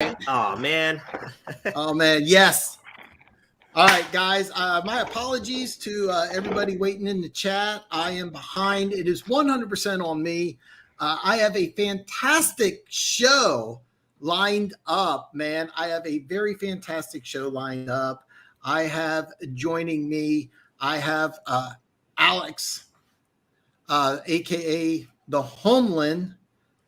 right. Oh, man. Oh, man. Yes. All right, guys. My apologies to everybody waiting in the chat. I am behind. It is 100% on me. I have a fantastic show lined up, man. I have a very fantastic show lined up. I have joining me, I have Alex, a.k.a. the Homeland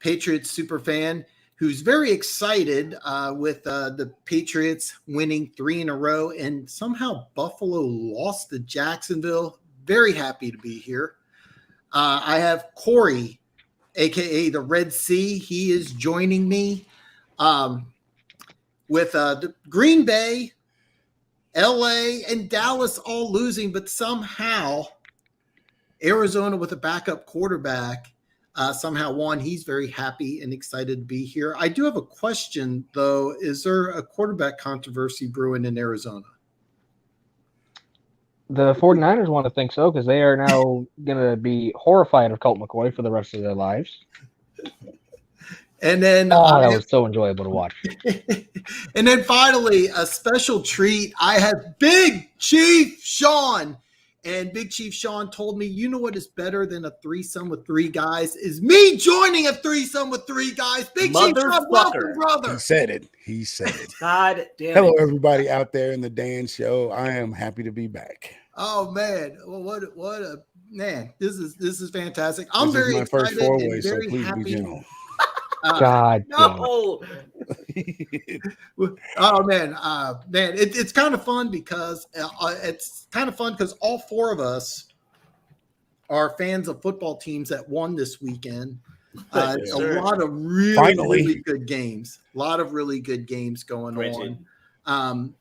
Patriots superfan, who's very excited with the Patriots winning 3 in a row, and somehow Buffalo lost to Jacksonville. Very happy to be here. I have Corey, a.k.a. the Red Sea. He is joining me with the Green Bay, L.A., and Dallas all losing, but somehow Arizona with a backup quarterback somehow won. He's very happy and excited to be here. I do have a question, though. Is there a quarterback controversy brewing in Arizona? The 49ers want to think so because they are now going to be horrified of Colt McCoy for the rest of their lives. And then that was so enjoyable to watch. And then finally, a special treat. I have Big Chief Shawn. And Big Chief Shawn told me, you know what is better than a threesome with 3 guys? Is me joining a threesome with 3 guys. Big Chief Shawn, welcome, brother. He said it. God damn it. Hello, everybody out there in the Dan Show. I am happy to be back. Oh, man. Well, what a man. This is fantastic. I'm very my excited first four-way, and very so please happy. be gentle. God no. Oh man, it's kind of fun because all 4 of us are fans of football teams that won this weekend. A lot of really good games. A lot of really good games going on.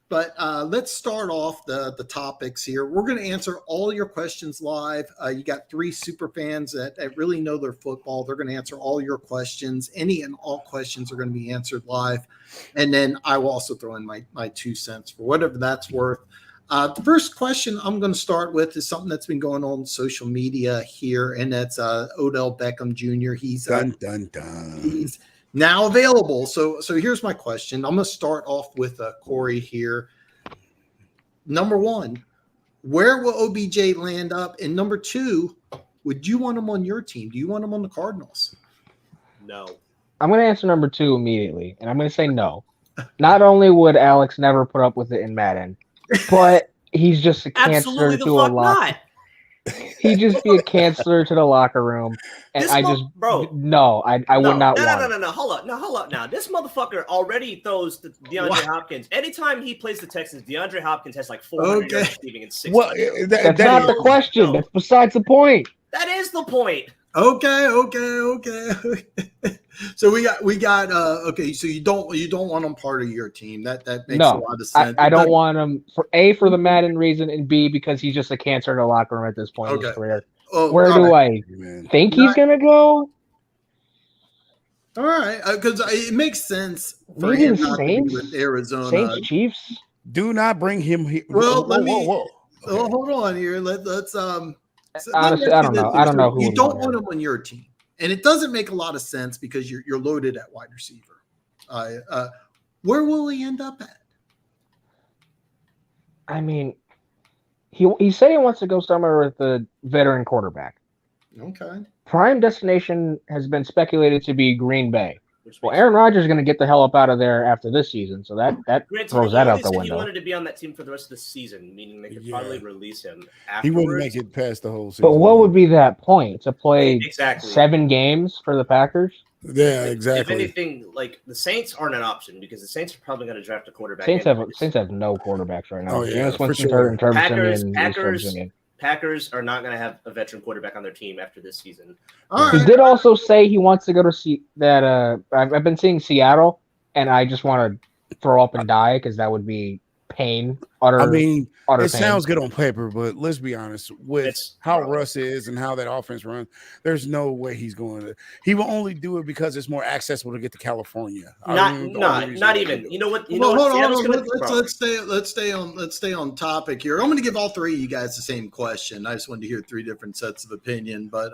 But let's start off the topics here. We're going to answer all your questions live. You got 3 super fans that really know their football. They're going to answer all your questions. Any and all questions are going to be answered live. And then I will also throw in my 2 cents for whatever that's worth. The first question I'm going to start with is something that's been going on social media here, and that's Odell Beckham Jr. He's he's now available. So here's my question. I'm going to start off with Corey here. Number 1, where will OBJ land up? And number 2, would you want him on your team? Do you want him on the Cardinals? No. I'm going to answer number 2 immediately, and I'm going to say no. Not only would Alex never put up with it in Madden, but he's just a cancer to a locker. He'd just be a cancer to the locker room, and I would not want. No. Hold up. Now this motherfucker already throws to DeAndre Hopkins. Anytime he plays the Texans, DeAndre Hopkins has like 400 yards receiving and 6. Well, that's not the question. No. That's besides the point. That is the point. Okay. So we got okay. So you don't want him part of your team. That makes a lot of sense. I don't want him for the Madden reason, and B because he's just a cancer in the locker room at this point in his career. Where do I think he's gonna go? All right, because it makes sense for maybe him the not Saints, to be with Arizona. Saints, Chiefs. Do not bring him here. Well, hold on here. Let's honestly, I don't know. I don't know who you don't want him on your team, and it doesn't make a lot of sense because you're loaded at wide receiver. Where will he end up at? I mean, he said he wants to go somewhere with a veteran quarterback. Okay. Prime destination has been speculated to be Green Bay. Well, Aaron Rodgers is going to get the hell up out of there after this season, so that throws that out the window. He wanted to be on that team for the rest of the season, meaning they could probably release him afterwards. He wouldn't make it past the whole season. But what would be that point? To play 7 games for the Packers? Yeah, exactly. If anything, like the Saints aren't an option because the Saints are probably going to draft a quarterback. Saints have no quarterbacks right now. Oh yeah, for sure. Packers are not going to have a veteran quarterback on their team after this season. He did also say he wants to go to see that. I've been seeing Seattle, and I just want to throw up and die because that would be pain. It sounds good on paper, but let's be honest with how Russ is and how that offense runs. There's no way he's going to. He will only do it because it's more accessible to get to California. Not even. You know what? Hold on. Let's stay on topic here. I'm going to give all 3 of you guys the same question. I just wanted to hear 3 different sets of opinion. But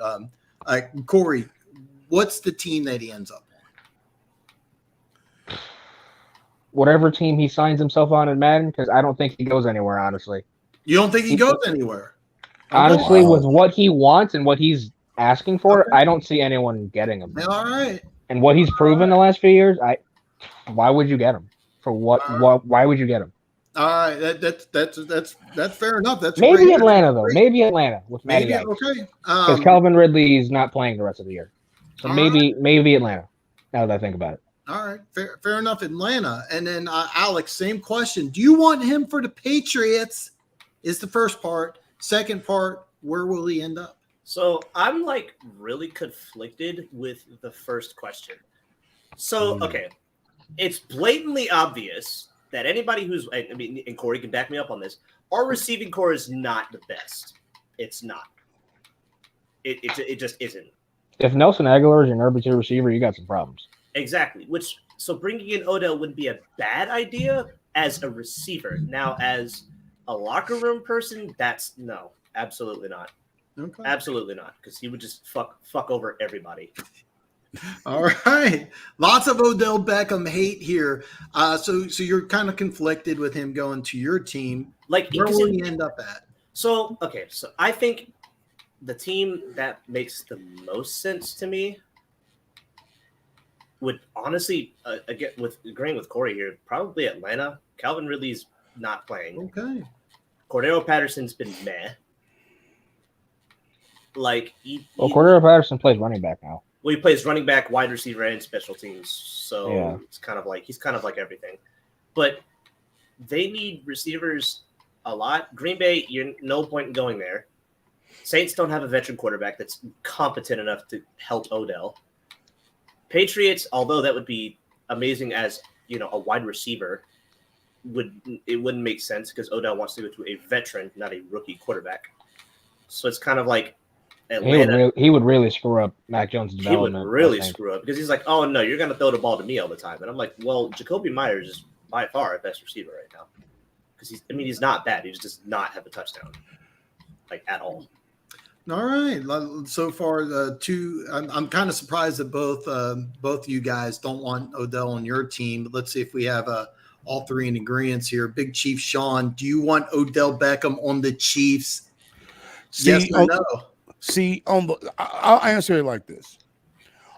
Corey, what's the team that he ends up on? whatever team he signs himself on in Madden, because I don't think he goes anywhere, honestly. You don't think he goes anywhere? Honestly, with what he wants and what he's asking for, I don't see anyone getting him. All right. And what he's proven the last few years, why would you get him? For what? Why would you get him? All right, that's fair enough. That's maybe great. Atlanta though. Maybe Atlanta with Matty Ice. Okay. Because Calvin Ridley is not playing the rest of the year, so maybe Atlanta. Now that I think about it. All right, fair enough. Atlanta, and then Alex, same question. Do you want him for the Patriots? Is the first part. Second part, where will he end up? So I'm like really conflicted with the first question. So okay, it's blatantly obvious that anybody who's, I mean, and Corey can back me up on this, our receiving core is not the best. It's not. It just isn't. If Nelson Aguilar is your number 2 receiver, you got some problems. Exactly. So bringing in Odell wouldn't be a bad idea as a receiver. Now, as a locker room person, no, absolutely not. Okay. Absolutely not, because he would just fuck over everybody. All right. Lots of Odell Beckham hate here. So you're kind of conflicted with him going to your team. Like, where will he end up at? So I think the team that makes the most sense to me would honestly, again, agreeing with Corey here, probably Atlanta. Calvin Ridley's not playing. Okay. Cordero Patterson's been meh. Like, Cordero Patterson plays running back now. Well, he plays running back, wide receiver, and special teams. So It's kind of like he's kind of like everything. But they need receivers a lot. Green Bay, you're no point in going there. Saints don't have a veteran quarterback that's competent enough to help Odell. Patriots, although that would be amazing as, you know, a wide receiver, wouldn't make sense because Odell wants to go to a veteran, not a rookie quarterback. So it's kind of like Atlanta. He would really screw up Mac Jones' development. He would really screw up because he's like, oh, no, you're going to throw the ball to me all the time. And I'm like, well, Jacoby Myers is by far our best receiver right now. Because he's not bad. He just does not have a touchdown, like, at all. All right. So far, I'm kind of surprised that both you guys don't want Odell on your team. But let's see if we have all three in agreement here. Big Chief Shawn, do you want Odell Beckham on the Chiefs? Yes or no? See, I'll answer it like this.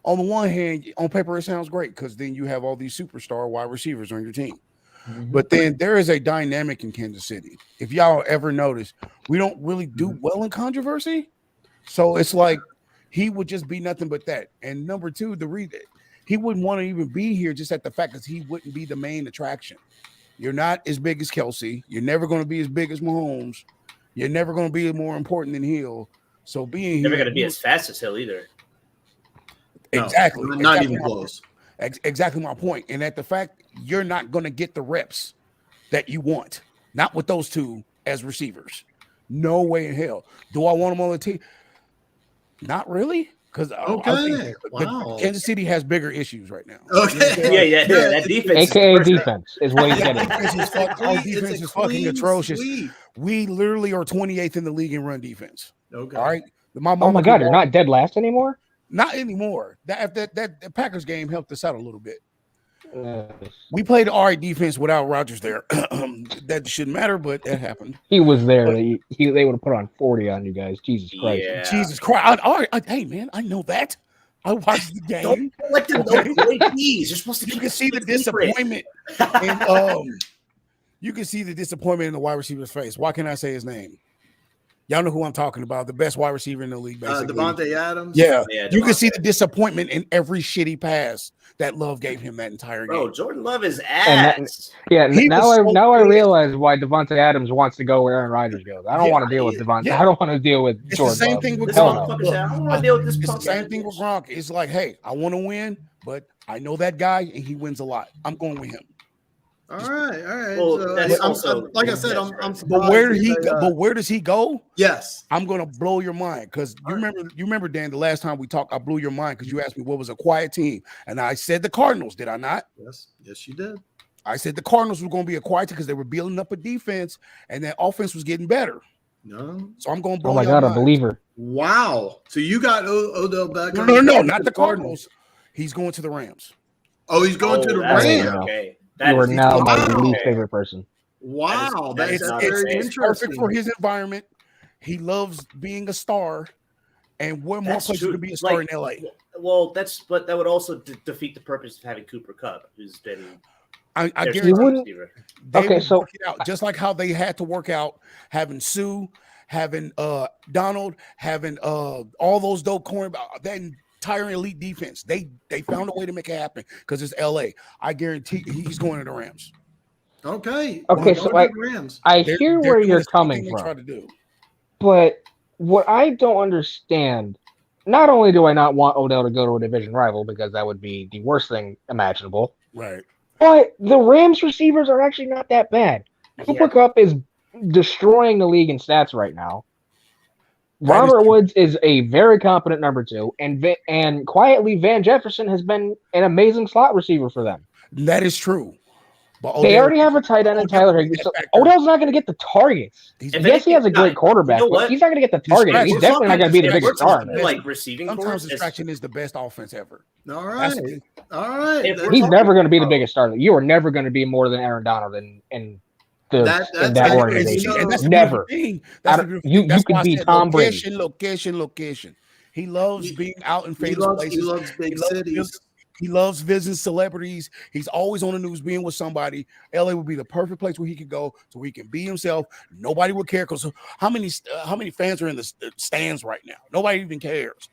On the one hand, on paper, it sounds great because then you have all these superstar wide receivers on your team. Mm-hmm. But then there is a dynamic in Kansas City. If y'all ever notice, we don't really do well in controversy. So it's like he would just be nothing but that. And number two, he wouldn't want to even be here just at the fact that he wouldn't be the main attraction. You're not as big as Kelsey. You're never going to be as big as Mahomes. You're never going to be more important than Hill. So being never going to be as fast as Hill either. Exactly. No, not even close. Exactly my point. And at the fact you're not going to get the reps that you want, not with those two as receivers. No way in hell. Do I want them on the team? Not really. Because Kansas City has bigger issues right now. Okay. Yeah. That defense. AKA defense is what he's getting. Our defense is fucking atrocious. We literally are 28th in the league in run defense. Okay. All right. Oh my God, you're not dead last anymore? Not anymore. That Packers game helped us out a little bit. We played all right defense without Rodgers there. That shouldn't matter, but that happened. He was there. They would have put on 40 on you guys. Jesus Christ. Yeah. Jesus Christ. Hey, man, I know that. I watched the game. Don't let them know. Please. You're supposed to You can see the disappointment. And you can see the disappointment in the wide receiver's face. Why can't I say his name? Y'all know who I'm talking about. The best wide receiver in the league, basically. Devontae Adams. Yeah. You can see the disappointment in every shitty pass that Love gave him that entire game. Bro, Jordan Love is ass. Now I realize why Devontae Adams wants to go where Aaron Rodgers goes. I don't want to deal with Devontae. I don't want to deal with Jordan Love. It's the same thing with Gronk. I don't want to deal with this. It's the same thing with Gronk. It's like, hey, I want to win, but I know that guy and he wins a lot. I'm going with him. All right. Well, so, that's also like I said, I'm surprised. But where did he go? But where does he go? Yes, I'm gonna blow your mind because you remember Dan, the last time we talked, I blew your mind because you asked me what was a quiet team, and I said the Cardinals. Did I not? Yes, you did. I said the Cardinals were going to be a quiet team because they were building up a defense, and that offense was getting better. No, so I'm going to blow. Oh my God, a believer! Wow. So you got Odell Beckham? No, not the Cardinals. He's going to the Rams. Oh, he's going to the Rams. Okay. You are now my least favorite person. Wow, that's very interesting. Perfect for his environment. He loves being a star, and what more places to be a star in LA? Well, but that would also defeat the purpose of having Cooper Kupp, who's been. I guarantee you wouldn't. Okay, so work it out, just like how they had to work out having Sue, having Donald, having all those dope cornerbacks, that entire elite defense. They found a way to make it happen because it's LA. I guarantee he's going to the Rams. Okay. So I hear where you're coming from. Try to do. But what I don't understand, not only do I not want Odell to go to a division rival because that would be the worst thing imaginable. Right. But the Rams receivers are actually not that bad. Cooper Kupp is destroying the league in stats right now. Robert Woods is a very competent number 2, and quietly Van Jefferson has been an amazing slot receiver for them. That is true. But they already have a tight end in Tyler Higbee. So Odell's not going to get the targets. Yes, he has a great quarterback, but he's not going to get the target. He's definitely not going to be the biggest star. Like receiving, sometimes distraction is the best offense ever. All right. He's never going to be the biggest star. You are never going to be more than Aaron Donald in that organization. Never. You could be Tom Brady. Location. He loves being out in famous places. He loves big cities. He loves visiting celebrities. He's always on the news being with somebody. LA would be the perfect place where he could go so he can be himself. Nobody would care because how many fans are in the stands right now? Nobody even cares.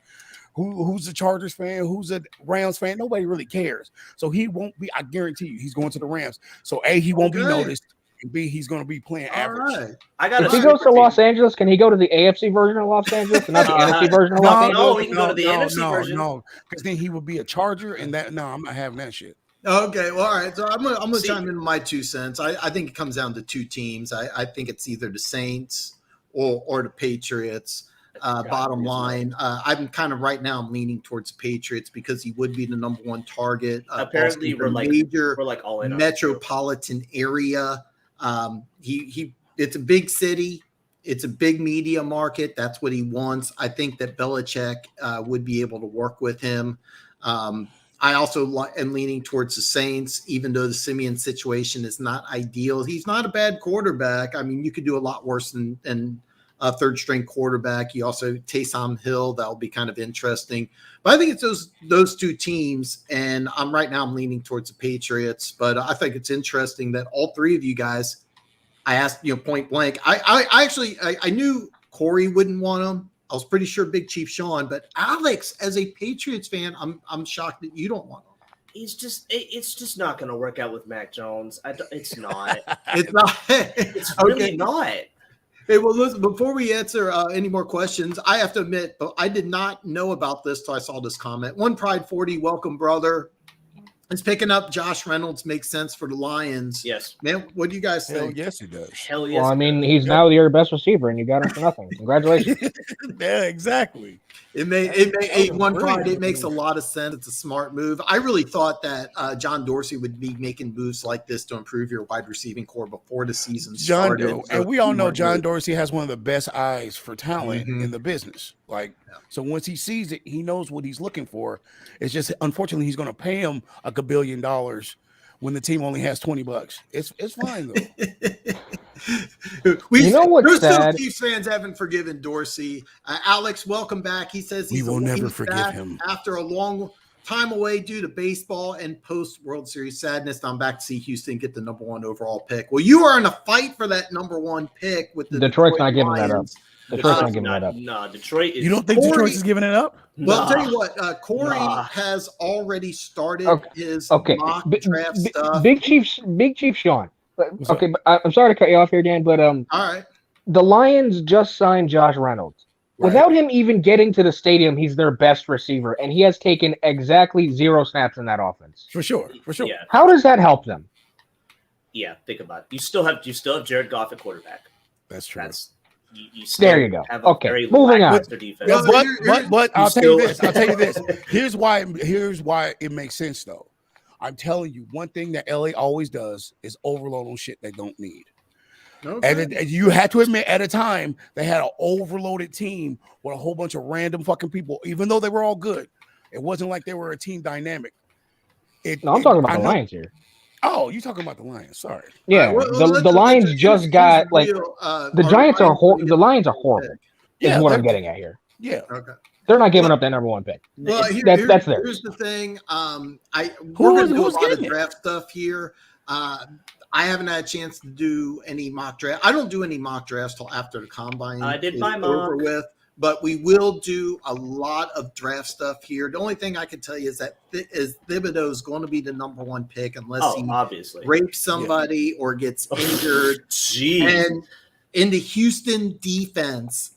Who's a Chargers fan? Who's a Rams fan? Nobody really cares. So he won't be. I guarantee you, he's going to the Rams. So A, he won't be noticed. And B, he's going to be playing average. Right. If he goes to Los Angeles, can he go to the AFC version of Los Angeles and not the NFC version of Los Angeles? No, he can go to the NFC version. No, because then he would be a Charger, and that. No, I'm not having that shit. Okay, well, all right. So I'm gonna chime in my 2 cents. I think it comes down to 2 teams. I think it's either the Saints or the Patriots. Bottom line, I'm kind of right now I'm leaning towards the Patriots because he would be the number 1 target. Apparently, we're like all in metropolitan area. It's a big city. It's a big media market. That's what he wants. I think that Belichick would be able to work with him. I also am leaning towards the Saints, even though the Simeon situation is not ideal. He's not a bad quarterback. I mean, you could do a lot worse than a third-string quarterback. You also Taysom Hill. That'll be kind of interesting. But I think it's those 2 teams, and I'm leaning towards the Patriots. But I think it's interesting that all 3 of you guys, I asked point blank. I knew Corey wouldn't want him. I was pretty sure Big Chief Shawn, but Alex, as a Patriots fan, I'm shocked that you don't want him. It's just not going to work out with Mac Jones. It's not. It's not. It's really not. Hey, well, listen, before we answer any more questions, I have to admit, but I did not know about this till I saw this comment. One Pride 40, welcome, brother. It's picking up Josh Reynolds makes sense for the Lions. Yes. Man, what do you guys think? Hell yes, he does. Hell yes. Well, I mean, he's now your best receiver, and you got him for nothing. Congratulations. Yeah, exactly. It makes a lot of sense. It's a smart move. I really thought that John Dorsey would be making moves like this to improve your wide receiving core before the season started. And we all know John Dorsey has one of the best eyes for talent in the business. So once he sees it, he knows what he's looking for. It's just, unfortunately, he's going to pay him $1 billion when the team only has $20. It's fine though. What's sad? Chiefs fans haven't forgiven Dorsey. Alex, welcome back. He says we will never forgive him after a long time away due to baseball and post World Series sadness. I'm back to see Houston get the number 1 overall pick. Well, you are in a fight for that number 1 pick with the Detroit's not giving that up. Detroit's not giving that up. No, Detroit is. You don't think Detroit is giving it up? Well, I'll tell you what, Corey has already started his mock draft stuff. Big Chief Shawn. Okay, but I'm sorry to cut you off here, Dan, but all right. The Lions just signed Josh Reynolds. Right. Without him even getting to the stadium, he's their best receiver, and he has taken exactly 0 snaps in that offense. For sure. Yeah. How does that help them? Yeah, think about it. You still have Jared Goff at quarterback. That's true. There you go. Okay, moving on. But I'll tell you this. Here's why it makes sense though. I'm telling you, one thing that LA always does is overload on shit they don't need. Okay. And you had to admit, at a time, they had an overloaded team with a whole bunch of random fucking people, even though they were all good. It wasn't like they were a team dynamic. I'm talking about the Lions here. Oh, you talking about the Lions? Sorry. Yeah, the Lions just got like the Giants are the Lions are horrible. Is what I'm getting at here. Yeah. Okay. They're not giving up that number 1 pick. Well, that's theirs. Here's the thing. We're going to do a lot of draft stuff here. I haven't had a chance to do any mock draft. I don't do any mock drafts till after the combine. I did my mock. Over with, but we will do a lot of draft stuff here. The only thing I can tell you is that Thibodeau is going to be the number 1 pick unless he obviously rapes somebody or gets injured. And in the Houston defense,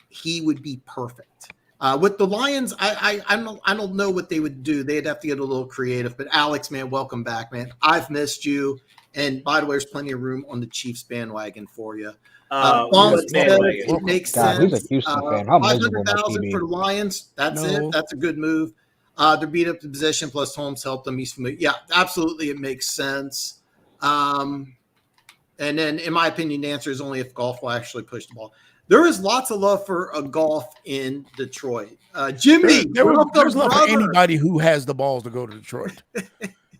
he would be perfect. With the Lions, I don't know what they would do. They'd have to get a little creative. But Alex, man, welcome back, man. I've missed you. And by the way, there's plenty of room on the Chiefs bandwagon for you. It makes sense. He's a Houston fan. How miserable must he be? for the Lions. That's it. That's a good move. They're beat up the position. Plus, Holmes helped them. He's familiar. Yeah, absolutely, it makes sense. And then, in my opinion, the answer is only if Goff will actually push the ball. There is lots of love for a Goff in Detroit. Jimmy, there's love for anybody who has the balls to go to Detroit.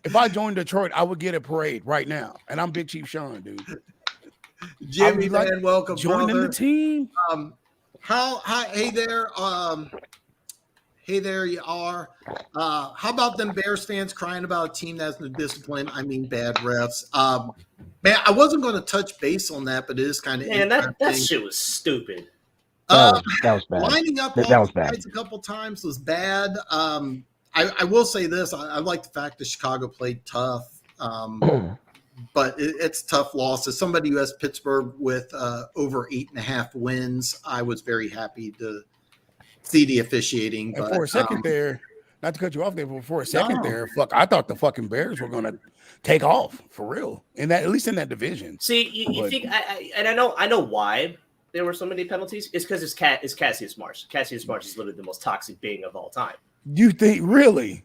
If I joined Detroit, I would get a parade right now. And I'm Big Chief Shawn, dude. Jimmy, man, welcome, joining the team. Hey there. Hey there, you are. How about them Bears fans crying about a team that's no discipline? I mean, bad refs. Man, I wasn't going to touch base on that, but it is kind of that shit was stupid. That was bad. Lining up that was bad. A couple times was bad. I will say this: I like the fact that Chicago played tough, but it's a tough loss. As somebody who has Pittsburgh with over 8.5 wins, I was very happy to see the officiating. And for a second there, not to cut you off there, but for a second there, I thought the fucking Bears were going to take off for real, at least in that division. See, you think, and I know why there were so many penalties. It's because it's Cassius Marsh. Cassius Marsh is literally the most toxic being of all time. You think really?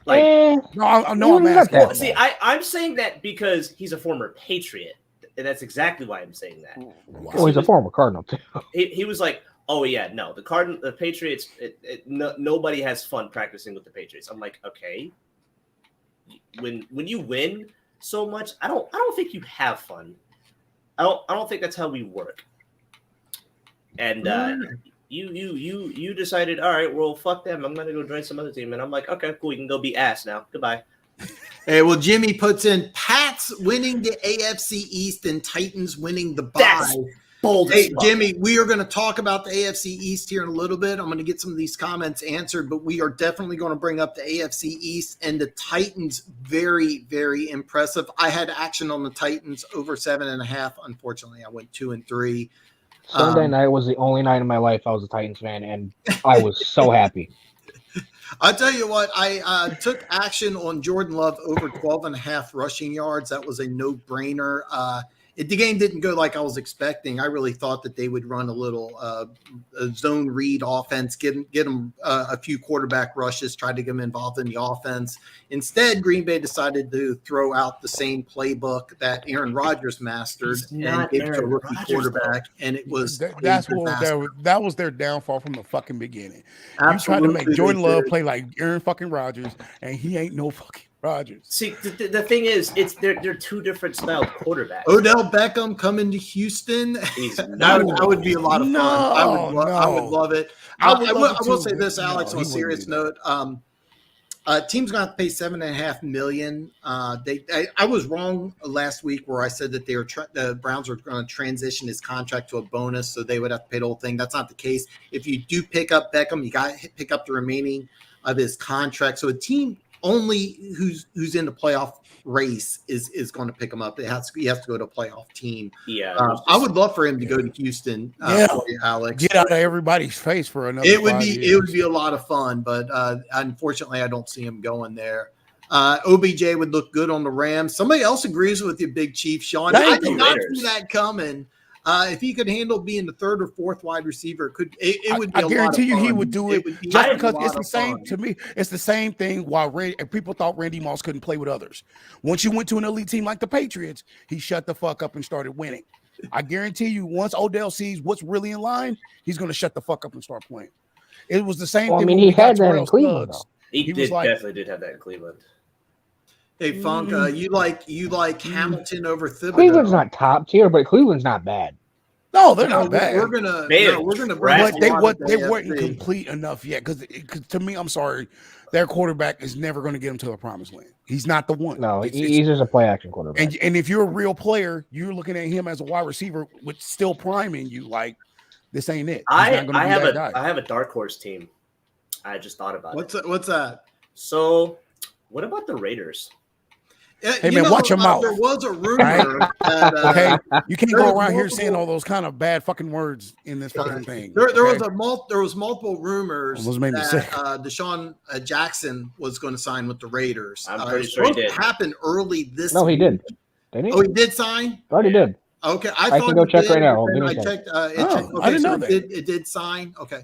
Like, I'm asking. Well, see, I'm saying that because he's a former Patriot, and that's exactly why I'm saying that. Well, he's a former Cardinal too. He was like, "Oh yeah, no, the Patriots. Nobody has fun practicing with the Patriots." I'm like, okay. When you win so much, I don't think you have fun. I don't think that's how we work. And you decided, all right, well, fuck them. I'm gonna go join some other team, and I'm like, okay, cool. You can go be ass now. Goodbye. Hey, well, Jimmy puts in Pats winning the AFC East and Titans winning the bye. That's bold. Hey, Jimmy, we are going to talk about the AFC East here in a little bit. I'm going to get some of these comments answered, but we are definitely going to bring up the AFC East and the Titans. Very, very impressive. I had action on the Titans over 7.5. Unfortunately, I went 2-3. Sunday night was the only night in my life I was a Titans fan, and I was so happy. I'll tell you what, I took action on Jordan Love over 12.5 rushing yards. That was a no-brainer. The game didn't go like I was expecting. I really thought that they would run a little zone read offense, get them a few quarterback rushes, try to get them involved in the offense. Instead, Green Bay decided to throw out the same playbook that Aaron Rodgers mastered and gave it to a rookie quarterback, and it was that was their downfall from the fucking beginning. Absolutely. You tried to make Jordan Love play like Aaron fucking Rodgers, and he ain't no fucking Rodgers. See, the thing is, they're two different style quarterbacks. Odell Beckham coming to Houston. That would be a lot of fun. I would love it. I will say this, Alex, on a serious note. Team's going to pay $7.5 million. I was wrong last week where I said that the Browns were going to transition his contract to a bonus, so they would have to pay the whole thing. That's not the case. If you do pick up Beckham, you got to pick up the remaining of his contract. So a team only who's in the playoff race is going to pick him up. He has to go to a playoff team. Yeah, I would love for him to go to Houston. For you, Alex, get out of everybody's face for another. It would be a lot of fun, but unfortunately, I don't see him going there. OBJ would look good on the Rams. Somebody else agrees with you, Big Chief Shawn. I did not see that coming. If he could handle being the third or fourth wide receiver, it would be. I guarantee you, he would do it just because it's the same. To me, it's the same thing. While people thought Randy Moss couldn't play with others, once you went to an elite team like the Patriots, he shut the fuck up and started winning. I guarantee you, once Odell sees what's really in line, he's going to shut the fuck up and start playing. It was the same thing. I mean, he had that in Cleveland. He definitely did have that in Cleveland. Hey, Funk, you like Hamilton over Thibodeau? Cleveland's not top tier, but Cleveland's not bad. No, they're not bad. We're gonna but they weren't complete enough yet. Because to me, I'm sorry, their quarterback is never going to get them to the promised land. He's not the one. No, he's just a play action quarterback. And if you're a real player, you're looking at him as a wide receiver with still priming you. Like, this ain't it. I have a dark horse team. I just thought about it. What's that? So, what about the Raiders? Hey, man, watch your mouth. There was a rumor that you can't go around here saying all those kind of bad fucking words in this fucking thing. There was multiple rumors that Deshaun Jackson was going to sign with the Raiders. I'm pretty sure he did. Happened early this. No, he did. Didn't he? Oh, he did sign. Already did. Okay, I can go check right now. I checked. Okay, I didn't know that. It did sign. Okay.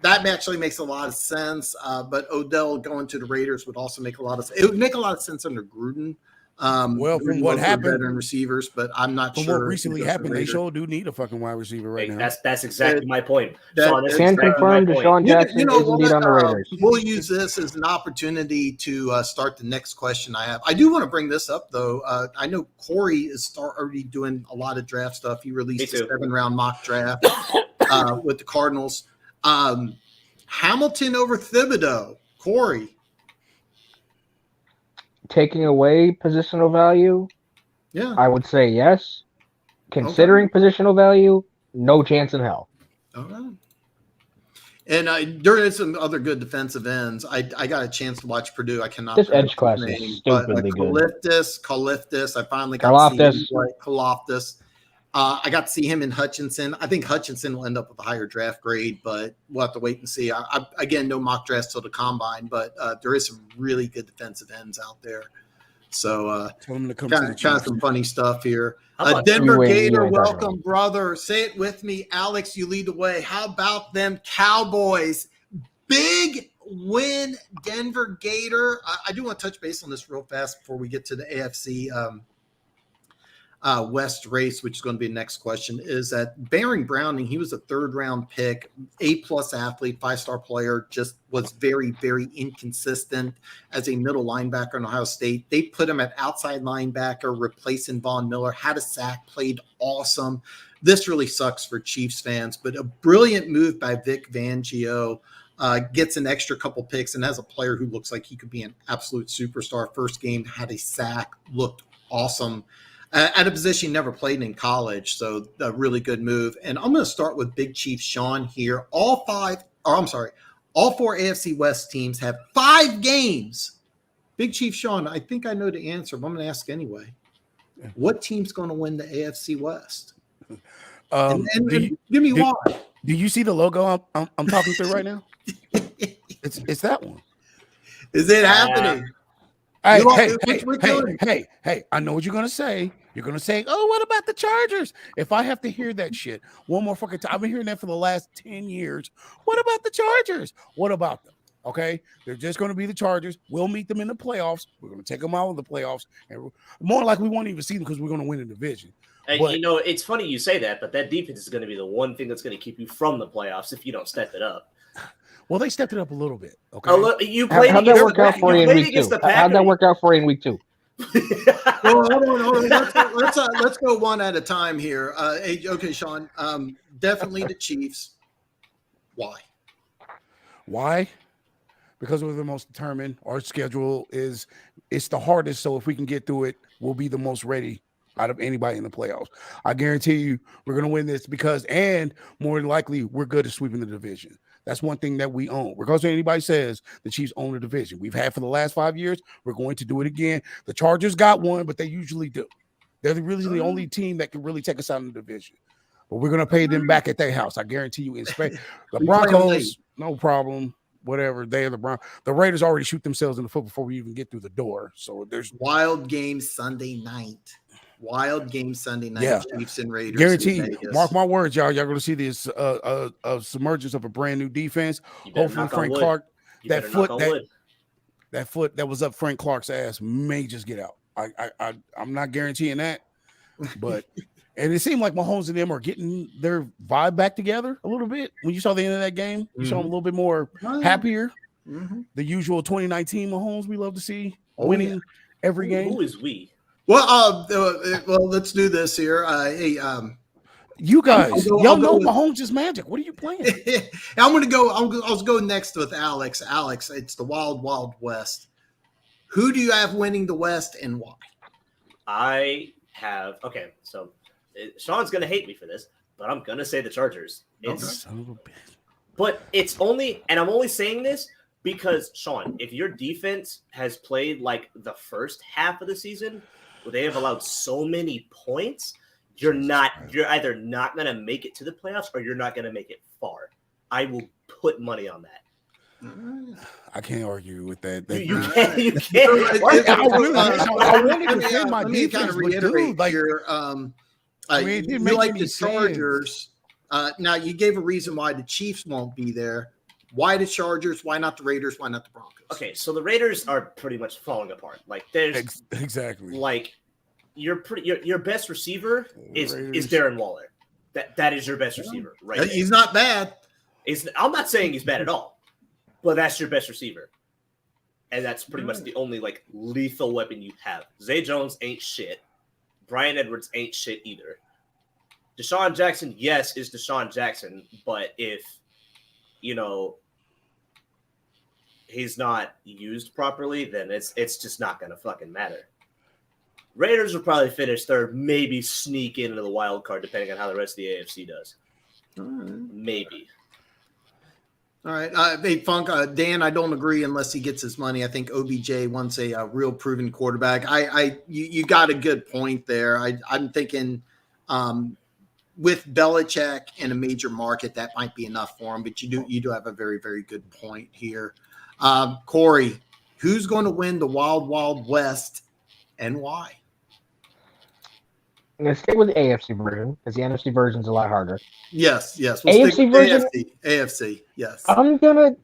That actually makes a lot of sense. But Odell going to the Raiders would also make a lot of sense. It would make a lot of sense under Gruden. Well, from what happened, veteran receivers, but I'm not sure. From what recently happened, they sure do need a fucking wide receiver right now. That's exactly my point. Can confirm Deshaun Jackson is indeed on the Raiders. We'll use this as an opportunity to start the next question I have. I do want to bring this up though. I know Corey is already doing a lot of draft stuff. He released a 7-round mock draft with the Cardinals. Hamilton over Thibodeau. Corey. Taking away positional value, yeah, I would say yes. Considering positional value, no chance in hell. All right. And there is some other good defensive ends. I got a chance to watch Purdue. I cannot. This edge class is stupidly good. Kaliftis. I finally got to see him play. Kaloftis. I got to see him in Hutchinson. I think Hutchinson will end up with a higher draft grade, but we'll have to wait and see. Again, no mock drafts till the combine, but there is some really good defensive ends out there. So kind of some funny stuff here. Denver Gator, welcome, brother. Say it with me. Alex, you lead the way. How about them Cowboys? Big win, Denver Gator. I do want to touch base on this real fast before we get to the AFC West race, which is going to be the next question, is that Baron Browning, he was a 3rd-round pick, A-plus athlete, 5-star player, just was very, very inconsistent as a middle linebacker in Ohio State. They put him at outside linebacker, replacing Von Miller, had a sack, played awesome. This really sucks for Chiefs fans, but a brilliant move by Vic Fangio. Gets an extra couple picks and has a player who looks like he could be an absolute superstar. First game, had a sack, looked awesome. At a position he never played in college, so a really good move. And I'm going to start with Big Chief Shawn here. All 4 AFC West teams have 5 games. Big Chief Shawn, I think I know the answer, but I'm going to ask anyway. What team's going to win the AFC West? Give me why. Do you see the logo I'm talking through right now? It's that one. Is it happening? Hey, I know what you're going to say. You're going to say, oh, what about the Chargers? If I have to hear that shit one more fucking time, I've been hearing that for the last 10 years. What about the Chargers? What about them? Okay, they're just going to be the Chargers. We'll meet them in the playoffs. We're going to take them out of the playoffs. And more like we won't even see them because we're going to win the division. And it's funny you say that, but that defense is going to be the one thing that's going to keep you from the playoffs if you don't step it up. Well, they stepped it up a little bit. Okay. How'd that work out for you in week 2? How'd that work out for you in week 2? Hold on. Let's go one at a time here. Okay, Shawn. Definitely the Chiefs. Why? Because we're the most determined. Our schedule it's the hardest. So if we can get through it, we'll be the most ready out of anybody in the playoffs. I guarantee you we're going to win this and more than likely we're good at sweeping the division. That's one thing that we own. Regardless of what anybody says, the Chiefs own the division. We've had for the last 5 years. We're going to do it again. The Chargers got one, but they usually do. They're really the only team that can really take us out of the division. But we're going to pay them back at their house. I guarantee you. In Spain, the Broncos, no problem. Whatever. They're the Broncos. The Raiders already shoot themselves in the foot before we even get through the door. So there's wild game Sunday night. Yeah. Chiefs and Raiders. Guaranteed. Mark my words, y'all. Y'all going to see this submergence of a brand new defense. Hopefully, Frank Clark, that foot that was up Frank Clark's ass may just get out. I'm not guaranteeing that, but and it seemed like Mahomes and them are getting their vibe back together a little bit. When you saw the end of that game, you saw them a little bit more happier. The usual 2019 Mahomes we love to see winning every game. Who is we? Well, let's do this here. You guys, y'all know Mahomes is magic. What are you playing? I'm going to go. I'll go next with Alex. Alex, it's the Wild Wild West. Who do you have winning the West and why? I have so Sean's gonna hate me for this, but I'm gonna say the Chargers. But it's only, and I'm only saying this because Sean, if your defense has played like the first half of the season, where they have allowed so many points, you're either not gonna make it to the playoffs or you're not gonna make it far. I will put money on that. I can't argue with that. You can't. I wanted to defend my defense, kind of but reiterate dude, like, your you like the Chargers. Now you gave a reason why the Chiefs won't be there. Why the Chargers? Why not the Raiders? Why not the Broncos? Okay, so the Raiders are pretty much falling apart. Like there's exactly like your best receiver is Darren Waller. That is your best receiver, right? He's not bad. I'm not saying he's bad at all. But that's your best receiver. And that's pretty much the only like lethal weapon you have. Zay Jones ain't shit. Bryan Edwards ain't shit either. Deshaun Jackson, yes, is Deshaun Jackson, but if he's not used properly, then it's just not gonna fucking matter. Raiders will probably finish third, maybe sneak into the wild card, depending on how the rest of the AFC does. Maybe. All right, hey Funk, Dan, I don't agree unless he gets his money. I think OBJ wants a real proven quarterback. You got a good point there. I'm thinking with Belichick in a major market, that might be enough for him. But you do have a very, very good point here. Corey, who's going to win the Wild Wild West and why? I'm going to stick with the AFC version because the NFC version is a lot harder. Yes. We'll AFC version? AFC, yes. I'm going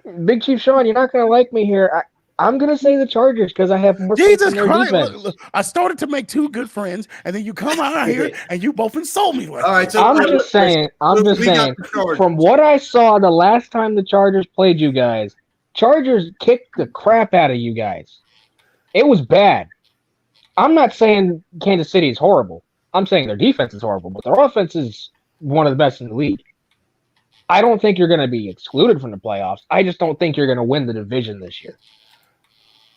to – Big Chief Shawn, you're not going to like me here. I'm going to say the Chargers because I have more faith in their defense. Look, I started to make two good friends, and then you come out here and you both insult me. Like, all right, so I'm just saying, from what I saw the last time the Chargers played you guys, Chargers kicked the crap out of you guys. It was bad. I'm not saying Kansas City is horrible. I'm saying their defense is horrible, but their offense is one of the best in the league. I don't think you're going to be excluded from the playoffs. I just don't think you're going to win the division this year.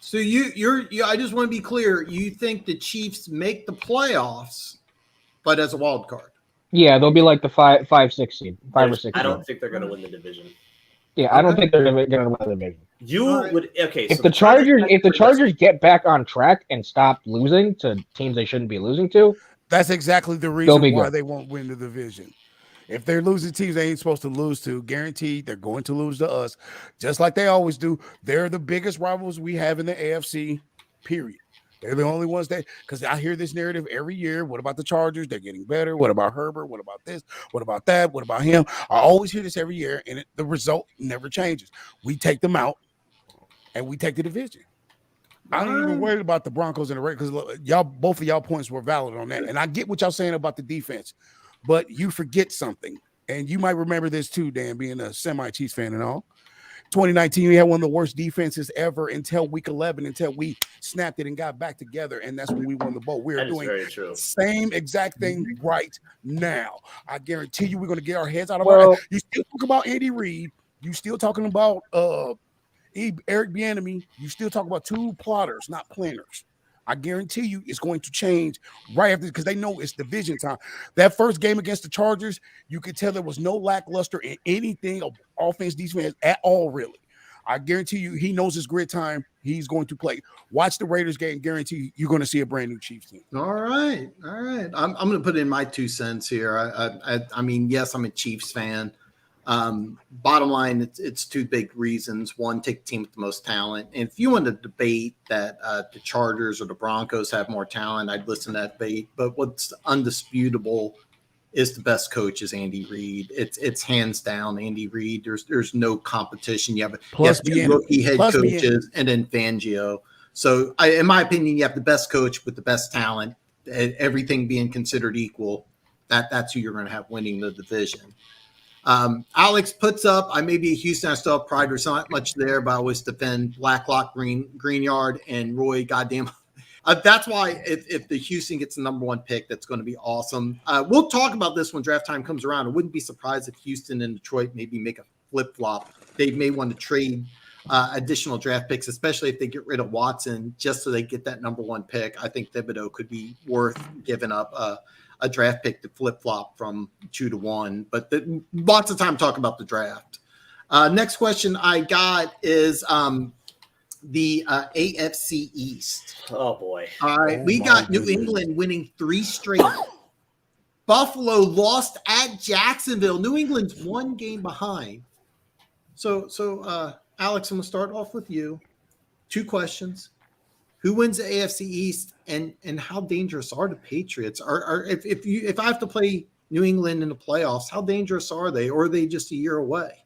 So I just want to be clear. You think the Chiefs make the playoffs, but as a wild card? Yeah, they'll be like the 5-6 seed, 5 or 6. I don't think they're going to win the division. Yeah, I don't think they're going to win the division. If the Chargers get back on track and stop losing to teams they shouldn't be losing to, that's exactly the reason why they won't win the division. If they're losing teams they ain't supposed to lose to, guaranteed they're going to lose to us, just like they always do. They're the biggest rivals we have in the AFC, period. They're the only ones because I hear this narrative every year. What about the Chargers? They're getting better. What about Herbert? What about this? What about that? What about him? I always hear this every year, and the result never changes. We take them out, and we take the division. I ain't even worried about the Broncos and the Raiders because both of y'all points were valid on that. And I get what y'all saying about the defense, but you forget something. And you might remember this too, Dan, being a semi-Chiefs fan and all. 2019, we had one of the worst defenses ever until week 11, until we snapped it and got back together, and that's when we won the bowl. We're doing the same exact thing right now. I guarantee you we're going to get our heads out of our heads. You still talk about Andy Reid. You still talking about Eric Bieniemy. You still talk about two plotters, not planners. I guarantee you it's going to change right after because they know it's division time. That first game against the Chargers, you could tell there was no lackluster in anything of offense, defense at all, really. I guarantee you he knows his grid time. He's going to play. Watch the Raiders game. Guarantee you you're going to see a brand new Chiefs team. All right. I'm going to put in my 2 cents here. I mean, yes, I'm a Chiefs fan. Bottom line, it's 2 big reasons. One, take the team with the most talent. And if you want to debate that the Chargers or the Broncos have more talent, I'd listen to that debate. But what's undisputable is the best coach is Andy Reid. It's hands down Andy Reid. There's no competition. You have 2 rookie head coaches and then Fangio. So in my opinion, you have the best coach with the best talent. Everything being considered equal, that's who you're going to have winning the division. Alex puts up, I may be a Houston, I still have pride. There's not much there, but I always defend Blacklock, Greenyard, and Roy. Goddamn. That's why if the Houston gets the number 1 pick, that's going to be awesome. We'll talk about this when draft time comes around. I wouldn't be surprised if Houston and Detroit maybe make a flip-flop. They may want to trade additional draft picks, especially if they get rid of Watson, just so they get that number 1 pick. I think Thibodeau could be worth giving up a draft pick to flip-flop from 2 to 1. But lots of time talking about the draft. Next question I got is the AFC East. Oh, boy. All right. We got New England winning 3 straight. Buffalo lost at Jacksonville. New England's 1 game behind. So Alex, I'm going to start off with you. 2 questions. Who wins the AFC East, and how dangerous are the Patriots? If I have to play New England in the playoffs, how dangerous are they, or are they just a year away?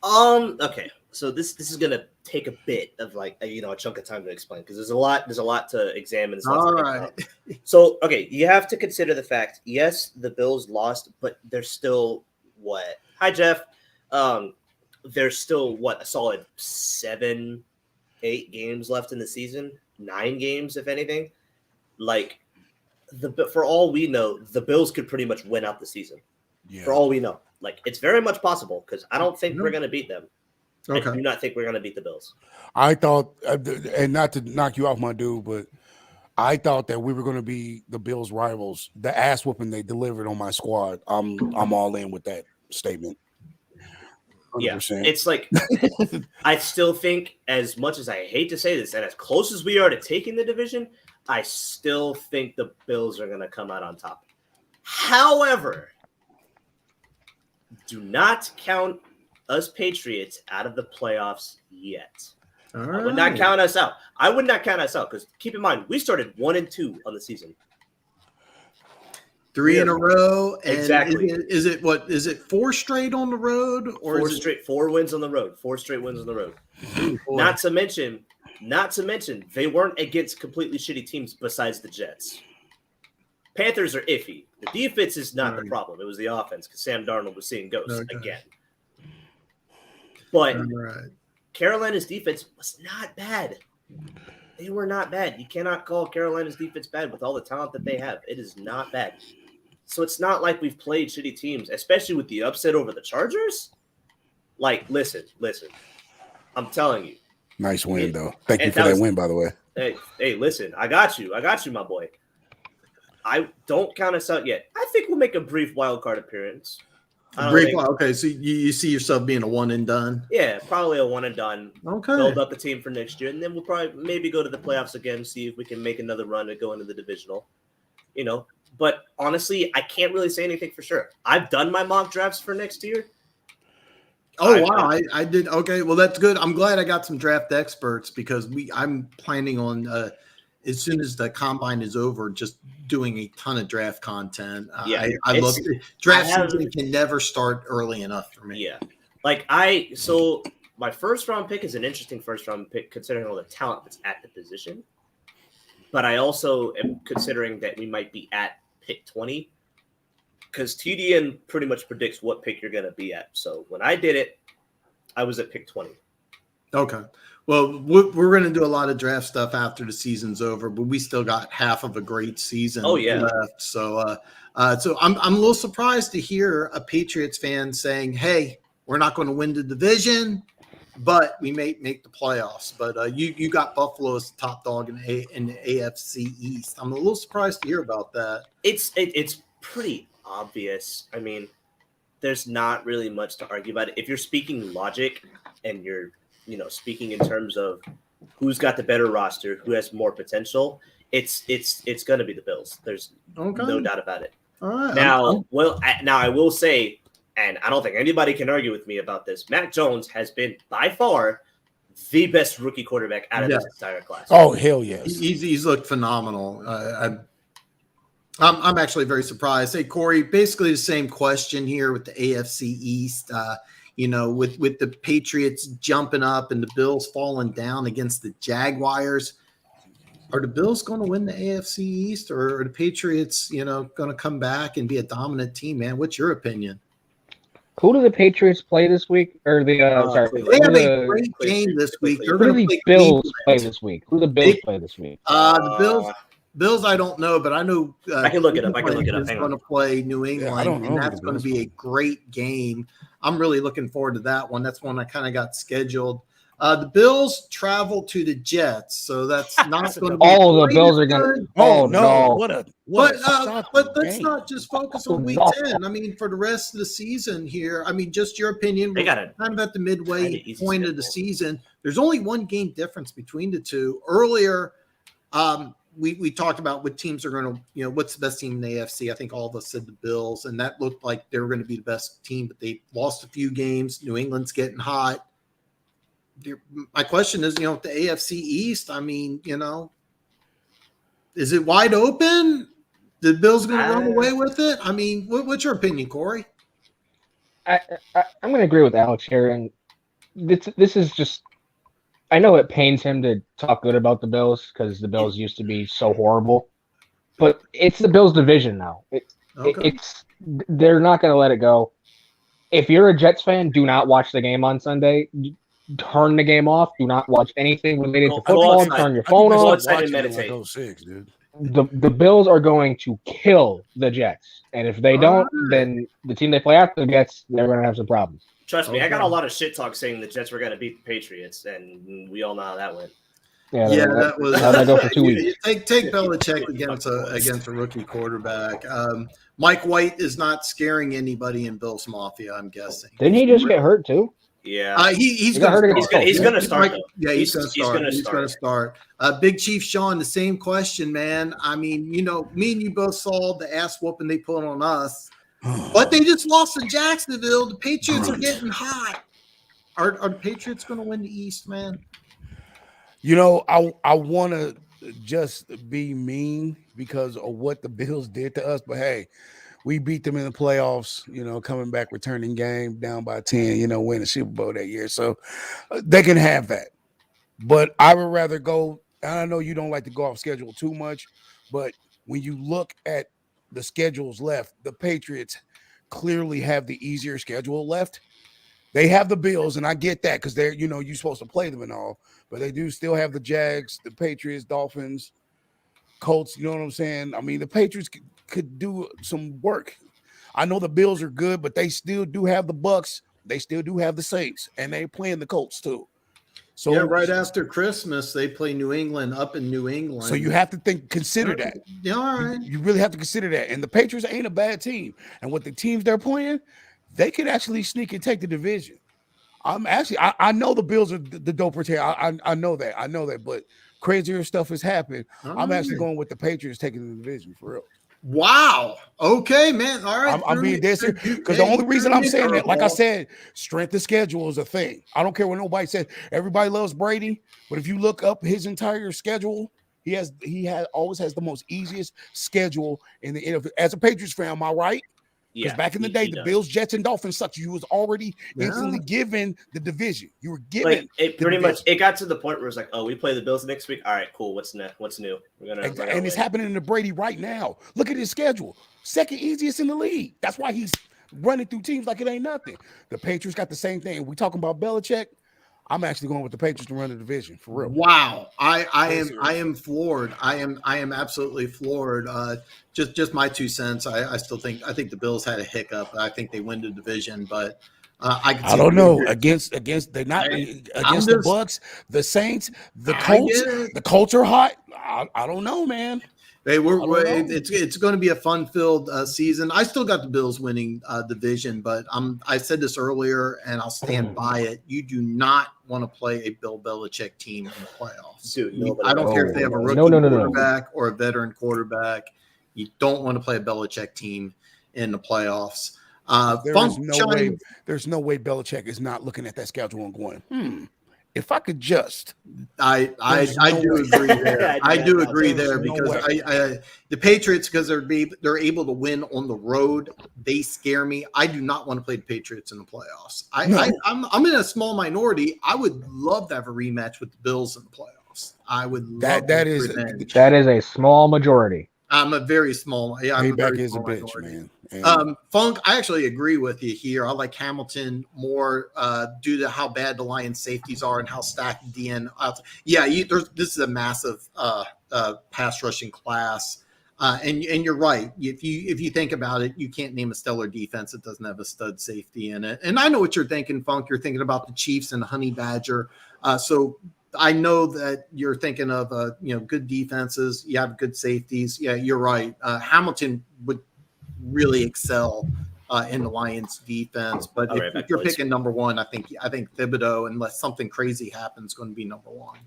Okay. So this is gonna take a bit of a chunk of time to explain, because there's a lot to examine. All right. So okay, you have to consider the fact. Yes, the Bills lost, but they're still what? Hi, Jeff. There's still a solid 7-8 games left in the season. 9 games, if anything. For all we know, the Bills could pretty much win out the season. Yeah. For all we know, it's very much possible, because I don't think we're gonna beat them. Okay. I do not think we're going to beat the Bills. I thought, and not to knock you off, my dude, but I thought that we were going to be the Bills' rivals. The ass whooping they delivered on my squad, I'm all in with that statement. 100%. Yeah, it's I still think, as much as I hate to say this, and as close as we are to taking the division, I still think the Bills are going to come out on top. However, do not count us Patriots out of the playoffs yet. Right. I would not count us out. Because keep in mind, we started 1-2 on the season. 3 in a row. And exactly. Is it 4 straight on the road, or 4 wins on the road? 4 straight wins on the road. Not to mention, they weren't against completely shitty teams besides the Jets. Panthers are iffy. The defense is not the problem. It was the offense, because Sam Darnold was seeing ghosts again. But Carolina's defense was not bad. They were not bad. You cannot call Carolina's defense bad with all the talent that they have. It is not bad. So it's not like we've played shitty teams, especially with the upset over the Chargers. Listen. I'm telling you. Nice win, though. Thank you for that win, by the way. Hey, listen. I got you, my boy. I don't count us out yet. I think we'll make a brief wild card appearance. Okay, so you see yourself being a one and done? Yeah, probably a one and done. Okay. Build up the team for next year, and then we'll probably maybe go to the playoffs again, see if we can make another run to go into the divisional. But honestly, I can't really say anything for sure. I've done my mock drafts for next year. Oh, wow. I did. Okay, well, that's good. I'm glad I got some draft experts, because I'm planning on as soon as the combine is over, just doing a ton of draft content. Yeah, I love it. Draft season can never start early enough for me. Yeah, so my first round pick is an interesting first round pick, considering all the talent that's at the position. But I also am considering that we might be at pick 20, because TDN pretty much predicts what pick you're going to be at. So when I did it, I was at pick 20. Okay. Well, we're going to do a lot of draft stuff after the season's over, but we still got half of a great season left. So, so I'm a little surprised to hear a Patriots fan saying, "Hey, we're not going to win the division, but we may make the playoffs." But you got Buffalo as the top dog in the AFC East. I'm a little surprised to hear about that. It's pretty obvious. I mean, there's not really much to argue about it. If you're speaking logic and you're speaking in terms of who's got the better roster, who has more potential, it's going to be the Bills. There's no doubt about it. All right. Now, now I will say, and I don't think anybody can argue with me about this, Mac Jones has been by far the best rookie quarterback out of this entire class. Oh, hell yes. He's looked phenomenal. I'm actually very surprised. Hey, Corey, basically the same question here with the AFC East. With the Patriots jumping up and the Bills falling down against the Jaguars, are the Bills going to win the AFC East, or are the Patriots, going to come back and be a dominant team, man? What's your opinion? Who do the Patriots play this week? Or the they have a great game this week. They're going to play Bills play this week. Who do the Bills play this week? The Bills, I don't know, but I know I can look it up. Is going to play New England, and that's going to be a great game. I'm really looking forward to that one. That's one I kind of got scheduled. The Bills travel to the Jets, so that's not going to be. The Bills are going to. Oh no! But let's not just focus on Week 10. I mean, for the rest of the season here, I mean, just your opinion. We're kind of at the midway point of the season. There's only one game difference between the two. Earlier, we talked about what teams are going to, what's the best team in the AFC. I think all of us said the Bills, and that looked like they were going to be the best team, but they lost a few games. New England's getting hot. My question is, the AFC East, I mean, is it wide open? The Bills going to run away with it? I mean, what's your opinion, Corey? I'm going to agree with Alex here. And this is just, I know it pains him to talk good about the Bills because the Bills used to be so horrible, but it's the Bills division now. They're not going to let it go. If you're a Jets fan, do not watch the game on Sunday. Turn the game off. Do not watch anything related to football. Turn your phone off. Meditate. The Bills are going to kill the Jets, and if they don't, then the team they play after the Jets, they're going to have some problems. Trust me, I got a lot of shit talk saying the Jets were going to beat the Patriots, and we all know how that went. Yeah, that was. How'd that go for 2 weeks? Take Belichick against a rookie quarterback. Mike White is not scaring anybody in Bills Mafia, I'm guessing. Didn't he just get hurt too? Yeah, he's going to start. Yeah, he's going to start. Big Chief Shawn, the same question, man. I mean, me and you both saw the ass whooping they put on us, but they just lost to Jacksonville. The Patriots are getting hot. Are the Patriots going to win the East, man? I want to just be mean because of what the Bills did to us, but hey. We beat them in the playoffs, coming back, returning game down by 10, win the Super Bowl that year. So they can have that. But I would rather go, and I know you don't like to go off schedule too much, but when you look at the schedules left, the Patriots clearly have the easier schedule left. They have the Bills, and I get that because they're, you're supposed to play them and all, but they do still have the Jags, the Patriots, Dolphins, Colts, you know what I'm saying? I mean, the Patriots could do some work. I know the Bills are good, but they still do have the Bucks. They still do have the Saints, and they're playing the Colts too. So right after Christmas, they play New England up in New England. So you have to consider that. Yeah, all right. You really have to consider that. And the Patriots ain't a bad team. And with the teams they're playing, they could actually sneak and take the division. I know the Bills are the doper team. I know that, but crazier stuff has happened. I'm actually going with the Patriots taking the division for real. Wow. Okay, man. All right. I'm being dead serious because the only reason I'm saying that, like I said, strength of schedule is a thing. I don't care what nobody says. Everybody loves Brady, but if you look up his entire schedule, he always has the most easiest schedule in the NFL. As a Patriots fan, am I right? Because back in the day, the Bills, Jets, and Dolphins sucked. You was already instantly given the division. You were given pretty much. It got to the point where it's like, oh, we play the Bills next week. All right, cool. What's new? And it's happening to Brady right now. Look at his schedule. Second easiest in the league. That's why he's running through teams like it ain't nothing. The Patriots got the same thing. We talking about Belichick. I'm actually going with the Patriots to run the division for real. Wow, I am floored. I am absolutely floored. Just my 2 cents. I think the Bills had a hiccup. I think they win the division, but I don't know against the Bucks, the Saints, the Colts. The Colts are hot. I don't know, man. Hey, it's going to be a fun-filled season. I still got the Bills winning division, but I said this earlier, and I'll stand by it. You do not want to play a Bill Belichick team in the playoffs. I don't care if they have a rookie quarterback or a veteran quarterback. You don't want to play a Belichick team in the playoffs. There's no way Belichick is not looking at that schedule and going, if I could just, I do agree there. I do agree there because the Patriots, because they're able to win on the road, they scare me. I do not want to play the Patriots in the playoffs. I'm in a small minority. I would love to have a rematch with the Bills in the playoffs. I would love that is a small majority. I'm a very small. Yeah, Payback is a bitch, man. Funk, I actually agree with you here. I like Hamilton more due to how bad the Lions safeties are and how stacked DN. This is a massive pass rushing class. And you're right. If you think about it, you can't name a stellar defense that doesn't have a stud safety in it. And I know what you're thinking, Funk. You're thinking about the Chiefs and the Honey Badger. So I know that you're thinking of good defenses. You have good safeties. Yeah, you're right. Hamilton would really excel in the Lions defense. But if you're picking number one, I think Thibodeau, unless something crazy happens, going to be number one.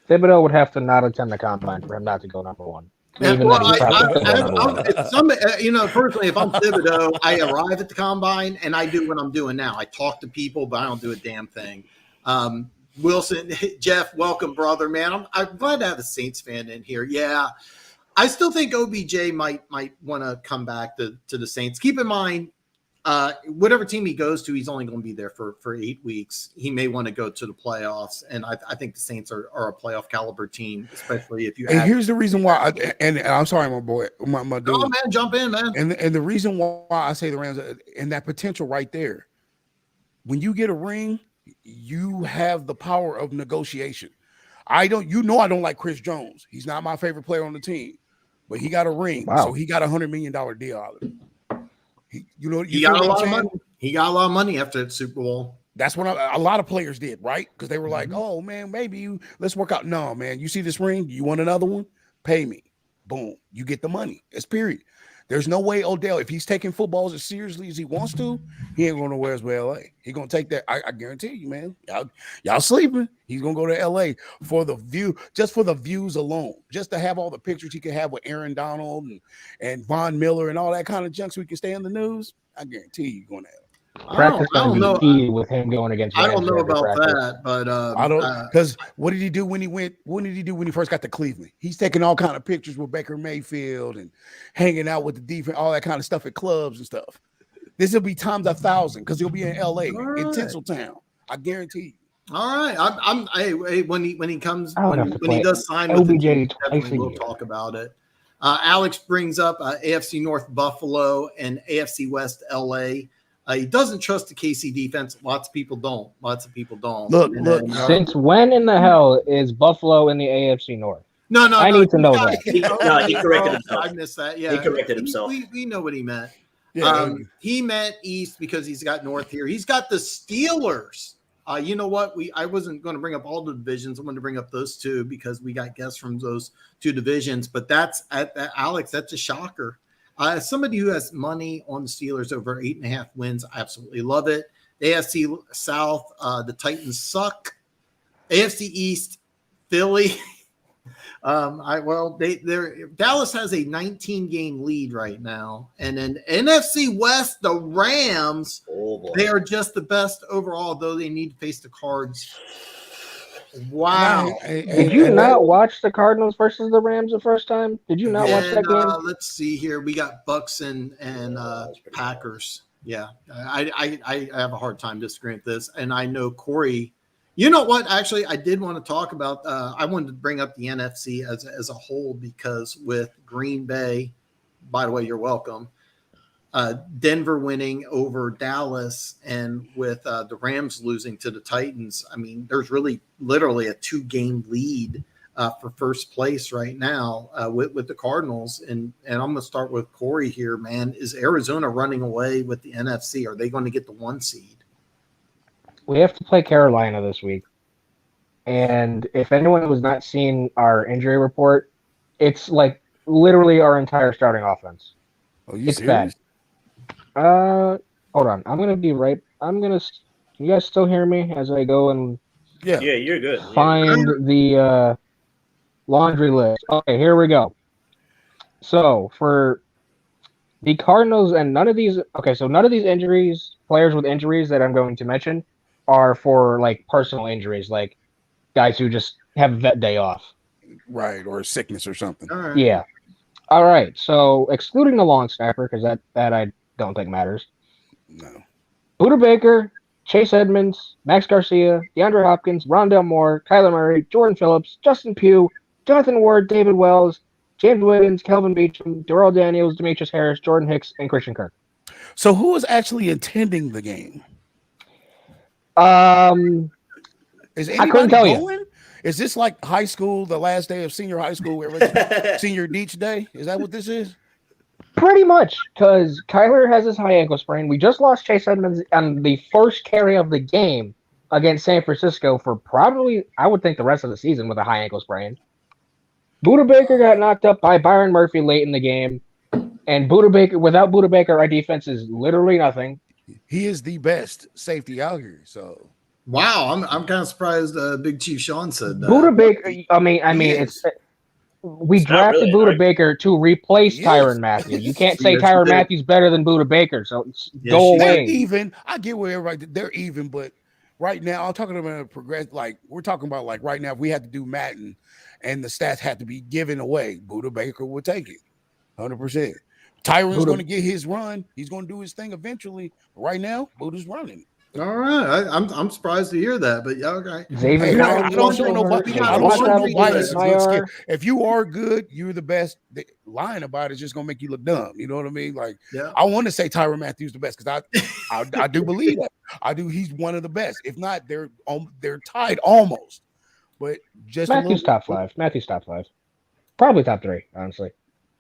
Thibodeau would have to not attend the combine for him not to go number one. Personally, if I'm Thibodeau, I arrive at the combine and I do what I'm doing now. I talk to people, but I don't do a damn thing. Wilson, Jeff, welcome, brother, man. I'm glad to have a Saints fan in here. Yeah, I still think OBJ might want to come back to the Saints. Keep in mind, whatever team he goes to, he's only going to be there for 8 weeks. He may want to go to the playoffs, and I think the Saints are a playoff caliber team, especially if you. And here's the reason why. And I'm sorry, my boy, my dude. Oh man, jump in, man. And the reason why I say the Rams and that potential right there, when you get a ring, you have the power of negotiation. I don't like Chris Jones. He's not my favorite player on the team, but he got a ring, so he got $100 million deal out of it. He got a lot of money. He got a lot of money after that Super Bowl. That's what a lot of players did, right? Because they were like, "Oh man, maybe let's work out." No, man, you see this ring? You want another one? Pay me. Boom, you get the money. It's period. There's no way Odell, if he's taking footballs as seriously as he wants to, he ain't going to where's LA. He gonna take that. I guarantee you, man. Y'all sleeping? He's gonna go to LA for the view, just for the views alone, just to have all the pictures he can have with Aaron Donald and Von Miller and all that kind of junk, so he can stay in the news. I guarantee you, going to LA. Practice going to be key with him going against. I don't know about that, but I don't, because what did he do when he went? What did he do when he first got to Cleveland? He's taking all kind of pictures with Baker Mayfield and hanging out with the defense, all that kind of stuff at clubs and stuff. This will be times 1,000 because he'll be in LA, in Tinseltown. I guarantee you. All right, when he comes, when he does sign with the team, definitely we'll talk about it. Alex brings up AFC North Buffalo and AFC West LA. He doesn't trust the KC defense. Lots of people don't. Look. Since when in the hell is Buffalo in the AFC North? No. I need to know that. He corrected himself. I missed that. Yeah, he corrected himself. We know what he meant. Yeah. He meant East because he's got North here. He's got the Steelers. You know what? I wasn't going to bring up all the divisions. I wanted to bring up those two because we got guests from those two divisions. But Alex, that's a shocker. As somebody who has money on the Steelers over 8.5 wins, I absolutely love it. The AFC South, the Titans suck. AFC East, Philly. Dallas has a 19-game lead right now, and then NFC West, the Rams. They are just the best overall, though they need to face the Cards. Wow. Did you not watch the Cardinals versus the Rams the first time? Did you not watch that game? Let's see here. We got Bucks and Packers. Yeah. I have a hard time disagreeing with this. And I know Corey, you know what? Actually, I did want to talk about I wanted to bring up the NFC as a whole because with Green Bay, by the way, you're welcome. Denver winning over Dallas and with the Rams losing to the Titans. I mean, there's literally a 2-game lead for first place right now with the Cardinals. And I'm going to start with Corey here, man. Is Arizona running away with the NFC? Are they going to get the 1 seed? We have to play Carolina this week. And if anyone was not seeing our injury report, it's like literally our entire starting offense. Oh, you it's serious? Bad. Hold on. Can you guys still hear me as I go and yeah, you're good. Find the laundry list. Okay, here we go. So for the Cardinals and none of these injuries, players with injuries that I'm going to mention are for like personal injuries, like guys who just have a vet day off. Right, or sickness or something. All right. Yeah. All right. So excluding the long snapper, because that I don't think matters. No. Buda Baker, Chase Edmonds, Max Garcia, DeAndre Hopkins, Rondell Moore, Kyler Murray, Jordan Phillips, Justin Pugh, Jonathan Ward, David Wells, James Wiggins, Kelvin Beachum, Darrell Daniels, Demetrius Harris, Jordan Hicks, and Christian Kirk. So who is actually attending the game? Is I couldn't anybody tell going? you. Is this like high school, the last day of senior high school, senior beach day? Is that what this is? Pretty much, because Kyler has his high ankle sprain. We just lost Chase Edmonds on the first carry of the game against San Francisco for probably, I would think, the rest of the season with a high ankle sprain. Buda Baker got knocked up by Byron Murphy late in the game. And without Buda Baker, our defense is literally nothing. He is the best safety out here. So wow, I'm kind of surprised. Big Chief Shawn said that. Buda Baker. I mean, we drafted really Buda hard. Baker to replace Tyrann Mathieu. You can't say Yes, Tyrann Mathieu's better than Buda Baker, so Yes, go they're away. even. I get where everybody they're even, but right now I'm talking about a progress. Like we're talking about, like right now, if we had to do Madden and the stats had to be given away, Buda Baker would take it, 100%. Tyrann's going to get his run. He's going to do his thing eventually. But right now, Buda's running. All right, I'm surprised to hear that, but yeah, okay. Xavier I don't show nobody. If you are good, you're the best. Lying about it is just gonna make you look dumb. You know what I mean? Like, yeah. I want to say Tyrann Mathieu's the best because I do believe that. I do. He's one of the best. If not, they're tied almost. But just Mathieu's top 5. Mathieu's top 5. Probably top 3, honestly.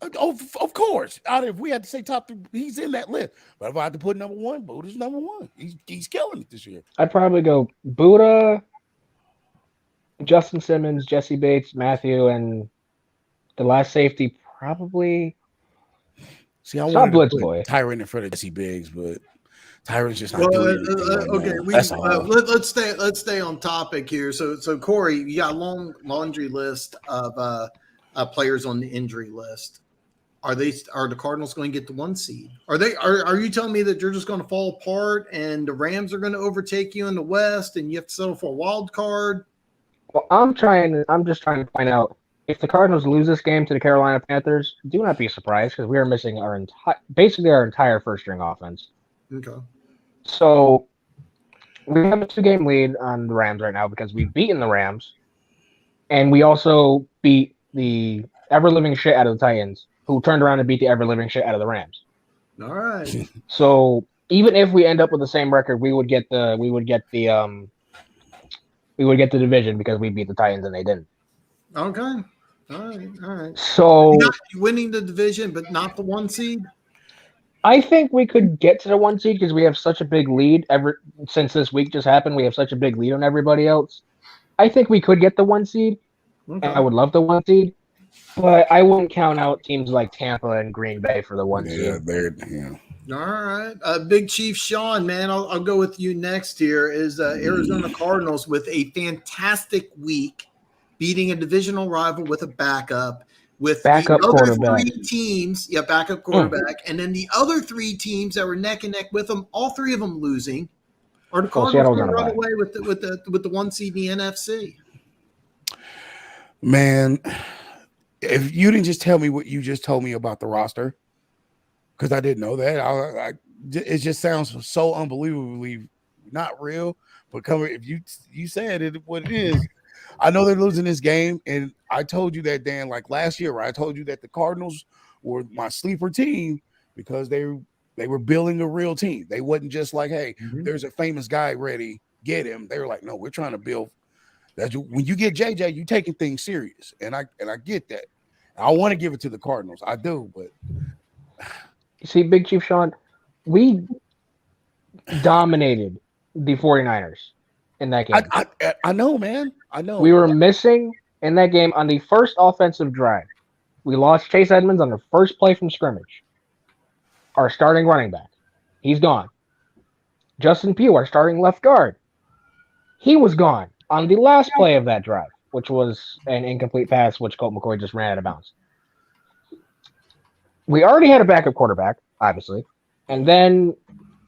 Of course. If we had to say top 3, he's in that list. But if I had to put number 1, Buda's number 1. He's killing it this year. I'd probably go Buda, Justin Simmons, Jesse Bates, Mathieu, and the last safety probably. See, I wanted to put Blitzboy. Tyrann in front of Jesse Biggs, but Tyrann's just not doing anything right okay. Let's stay on topic here. So Corey, you got a long laundry list of players on the injury list. Are the Cardinals going to get the 1 seed? Are you telling me that you're just going to fall apart and the Rams are going to overtake you in the West and you have to settle for a wild card? Well, I'm just trying to find out if the Cardinals lose this game to the Carolina Panthers. Do not be surprised because we are missing our entire first string offense. Okay. So we have a 2-game lead on the Rams right now because we've beaten the Rams, and we also beat the ever-living shit out of the Titans, who turned around and beat the ever-living shit out of the Rams. All right. So even if we end up with the same record, we would get the division because we beat the Titans and they didn't. Okay. All right. So winning the division, but not the 1 seed. I think we could get to the 1 seed because we have such a big lead ever since this week just happened. We have such a big lead on everybody else. I think we could get the 1 seed. Okay. And I would love the 1 seed. But I wouldn't count out teams like Tampa and Green Bay for the 1 seed. All right. Big Chief Shawn, man, I'll go with you next here. Is Arizona Cardinals with a fantastic week, beating a divisional rival with a backup. With backup the other quarterback. 3 teams, backup quarterback. And then the other 3 teams that were neck and neck with them, all 3 of them losing. Are the Cardinals going to run away with the 1 seed in the NFC? Man, if you didn't just tell me what you just told me about the roster, because I didn't know that, it just sounds so unbelievably not real. But if you said it, what it is, I know they're losing this game, and I told you that, Dan, like last year, where I told you that the Cardinals were my sleeper team because they were building a real team. They wasn't just like, hey, there's a famous guy ready, get him. They were like, no, we're trying to build. When you get JJ, you taking things serious, and I get that. I want to give it to the Cardinals, I do, but you see, Big Chief Shawn, we dominated the 49ers in that game. I know, man. I know. We were missing in that game on the first offensive drive. We lost Chase Edmonds on the first play from scrimmage. Our starting running back, he's gone. Justin Pugh, our starting left guard, he was gone on the last play of that drive, which was an incomplete pass, which Colt McCoy just ran out of bounds. We already had a backup quarterback, obviously, and then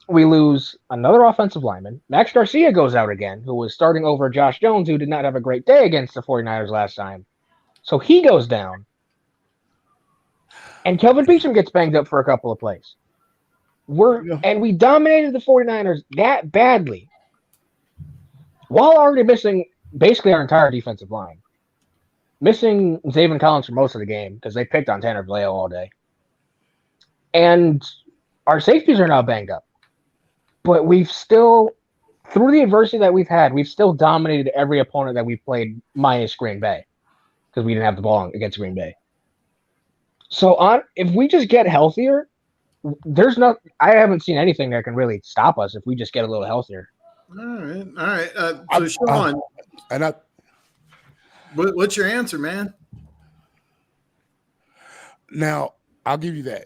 we lose another offensive lineman. Max Garcia goes out again, who was starting over Josh Jones, who did not have a great day against the 49ers last time. So he goes down. And Kelvin Beachum gets banged up for a couple of plays. And we dominated the 49ers that badly, while already missing basically our entire defensive line. Missing Zaven Collins for most of the game because they picked on Tanner Vallejo all day. And our safeties are now banged up, but we've still, through the adversity that we've had, we've still dominated every opponent that we played minus Green Bay because we didn't have the ball against Green Bay. So if we just get healthier, I haven't seen anything that can really stop us if we just get a little healthier. All right. So Shawn, what's your answer, man? Now I'll give you that.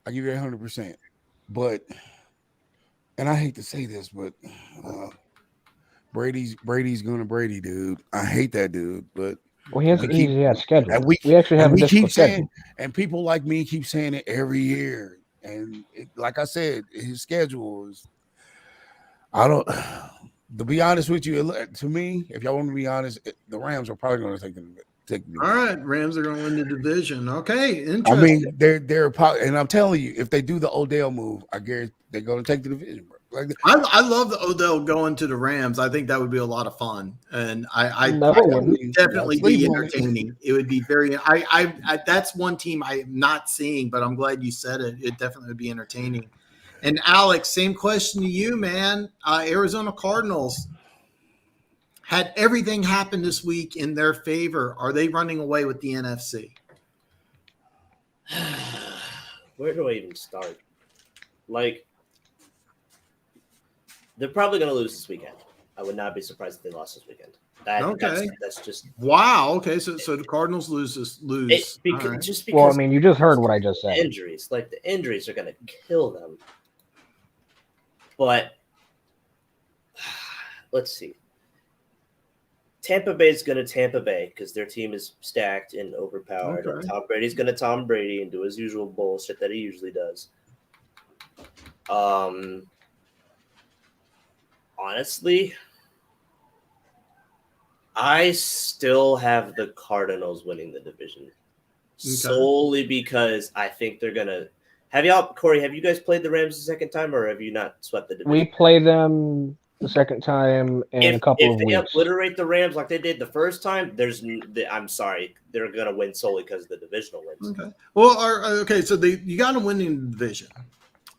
I'll give you 100%. But, and I hate to say this, but Brady's gonna Brady, dude. I hate that dude, but well, he has an easy schedule. And we actually have a difficult schedule. And people like me keep saying it every year. And like I said, his schedule is. To be honest with you, to me, if y'all want to be honest, the Rams are probably going to take them. All right, Rams are going to win the division. Okay, interesting. I mean, they're and I'm telling you, if they do the Odell move, I guarantee they're going to take the division. Bro. Like, I love the Odell going to the Rams. I think that would be a lot of fun, and I definitely be entertaining. It would be very. I that's one team I am not seeing, but I'm glad you said it. It definitely would be entertaining. And Alex, same question to you, man. Arizona Cardinals had everything happen this week in their favor. Are they running away with the NFC? Where do I even start? Like, they're probably going to lose this weekend. I would not be surprised if they lost this weekend. That's just wow. Okay, so the Cardinals lose. Just because. Well, I mean, you just heard what I just said. Injuries, like the injuries, are going to kill them. But let's see. Tampa Bay is going to Tampa Bay because their team is stacked and overpowered. Okay. And Tom Brady's going to Tom Brady and do his usual bullshit that he usually does. Honestly, I still have the Cardinals winning the division solely because I think they're going to. Corey, have you guys played the Rams the second time, or have you not swept the division? We play them the second time in a couple of weeks. If they obliterate the Rams like they did the first time, I'm sorry, they're going to win solely because of the divisional wins. Okay. Well, so you got them winning the division.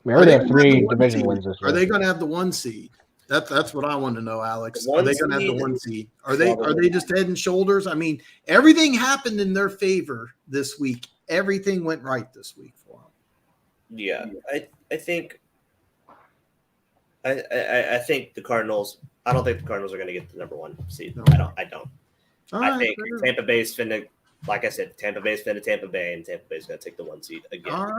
We already have 3 division wins this year. Are they going to have the 1 seed? That's what I want to know, Alex. Are they going to have the 1 seed? Are they just head and shoulders? I mean, everything happened in their favor this week. Everything went right this week for them. Yeah, I think the Cardinals. I don't think the Cardinals are going to get the number 1 seed. No. I don't. I think Tampa Bay's finna, like I said, Tampa Bay's finna Tampa Bay, and Tampa Bay's going to take the 1 seed again. All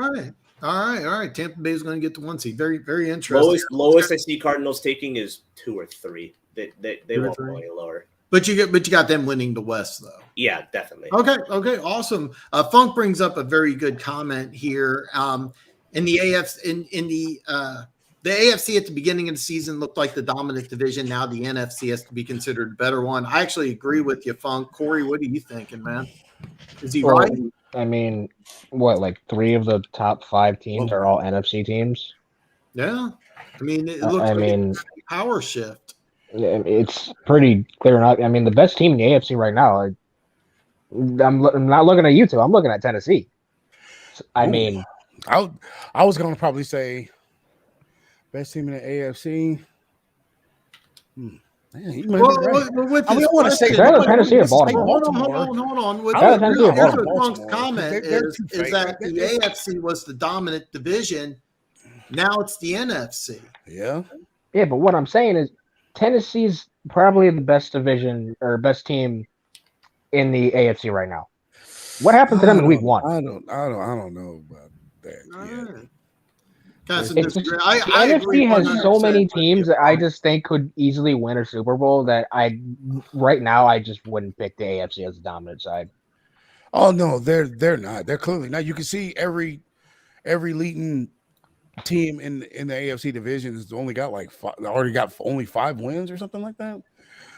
right. Tampa Bay's going to get the 1 seed. Very, very interesting. Lowest I see Cardinals taking is 2 or 3. They won't go any lower. But you got them winning the West, though. Yeah, definitely. Okay, awesome. Funk brings up a very good comment here. In the the AFC at the beginning of the season looked like the dominant division. Now the NFC has to be considered a better one. I actually agree with you, Funk. Corey, what are you thinking, man? Is he right? I mean, like 3 of the top 5 teams are all NFC teams? Yeah. I mean, it looks a power shift. It's pretty clear enough. I mean, the best team in the AFC right now, I'm not looking at you two. I'm looking at Tennessee. I mean, I was going to probably say best team in the AFC. Man, I want to say Tennessee or Baltimore. Hold on. Here's what Funk's comment is that the AFC was the dominant division. Now it's the NFC. Yeah. Yeah, but what I'm saying is Tennessee's probably the best division or best team in the AFC right now. What happened to them in week 1? I don't know about that. The NFC has so many teams that I just think could easily win a Super Bowl that right now I just wouldn't pick the AFC as the dominant side. Oh no, they're not. They're clearly not. You can see every leading team in the AFC division has only got only 5 wins or something like that.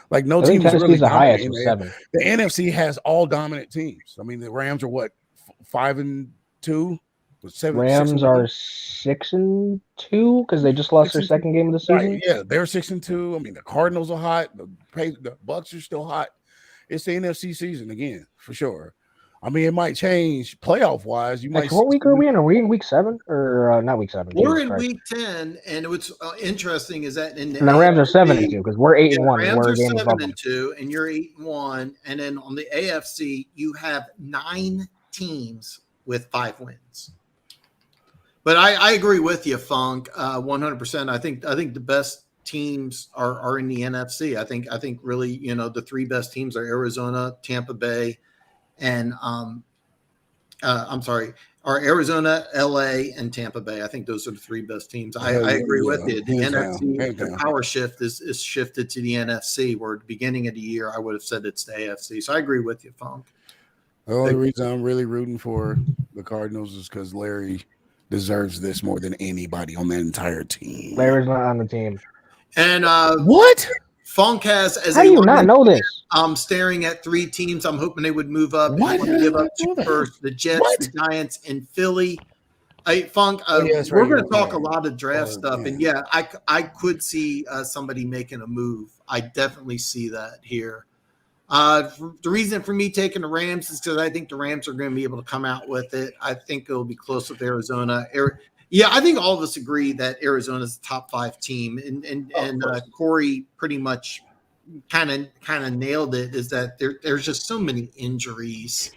Like no team is really the highest with 7. The NFC has all dominant teams. I mean, the Rams are what 5-2. Rams are 6-2 because they just lost their second game of the season. Right, yeah, they're 6-2. I mean, the Cardinals are hot. The Bucs are still hot. It's the NFC season again for sure. I mean, it might change playoff wise. You might. What week are we in? Are we in week 7 or not week 7? We're in week 10, and what's interesting is that in the Rams are 7-2 because we're 8-1. Rams are 7-2, and you're 8-1. And then on the AFC, you have 9 teams with 5 wins. But I agree with you, Funk, 100%. I think the best teams are in the NFC. I think really, the 3 best teams are Arizona, Tampa Bay, and are Arizona, LA, and Tampa Bay. I think those are the 3 best teams. I agree with you. The NFC, the power shift is shifted to the NFC, where at the beginning of the year, I would have said it's the AFC. So I agree with you, Funk. The only reason I'm really rooting for the Cardinals is because Larry deserves this more than anybody on that entire team. Larry's not on the team. And what? Funk has as how do you not know this? I'm staring at 3 teams. I'm hoping they would move up. What? And give up to first the Jets, the Giants, and Philly. Funk, we're going to talk a lot of draft stuff, and I could see somebody making a move. I definitely see that here. The reason for me taking the Rams is because I think the Rams are going to be able to come out with it. I think it'll be close with Arizona. I think all of us agree that Arizona is the top 5 team, and Corey pretty much kind of nailed it. Is that there's just so many injuries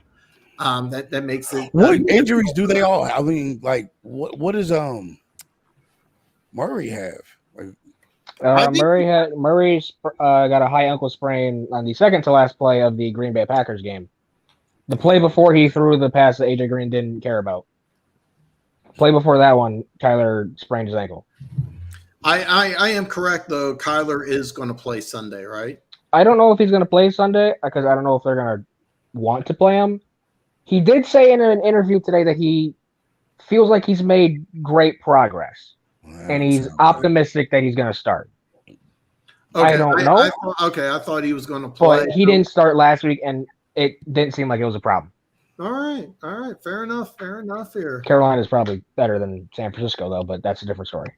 that makes it. What injuries do they all? I mean, like what does Murray have? Murray's got a high ankle sprain on the second to last play of the Green Bay Packers game. The play before he threw the pass that AJ Green didn't care about. Play before that one, Kyler sprained his ankle. I am correct though. Kyler is going to play Sunday, right? I don't know if he's going to play Sunday because I don't know if they're going to want to play him. He did say in an interview today that he feels like he's made great progress. And he's optimistic that he's going to start. Okay, I don't know. I thought he was going to play. But he didn't start last week, and it didn't seem like it was a problem. All right. Fair enough here. Carolina is probably better than San Francisco, though, but that's a different story.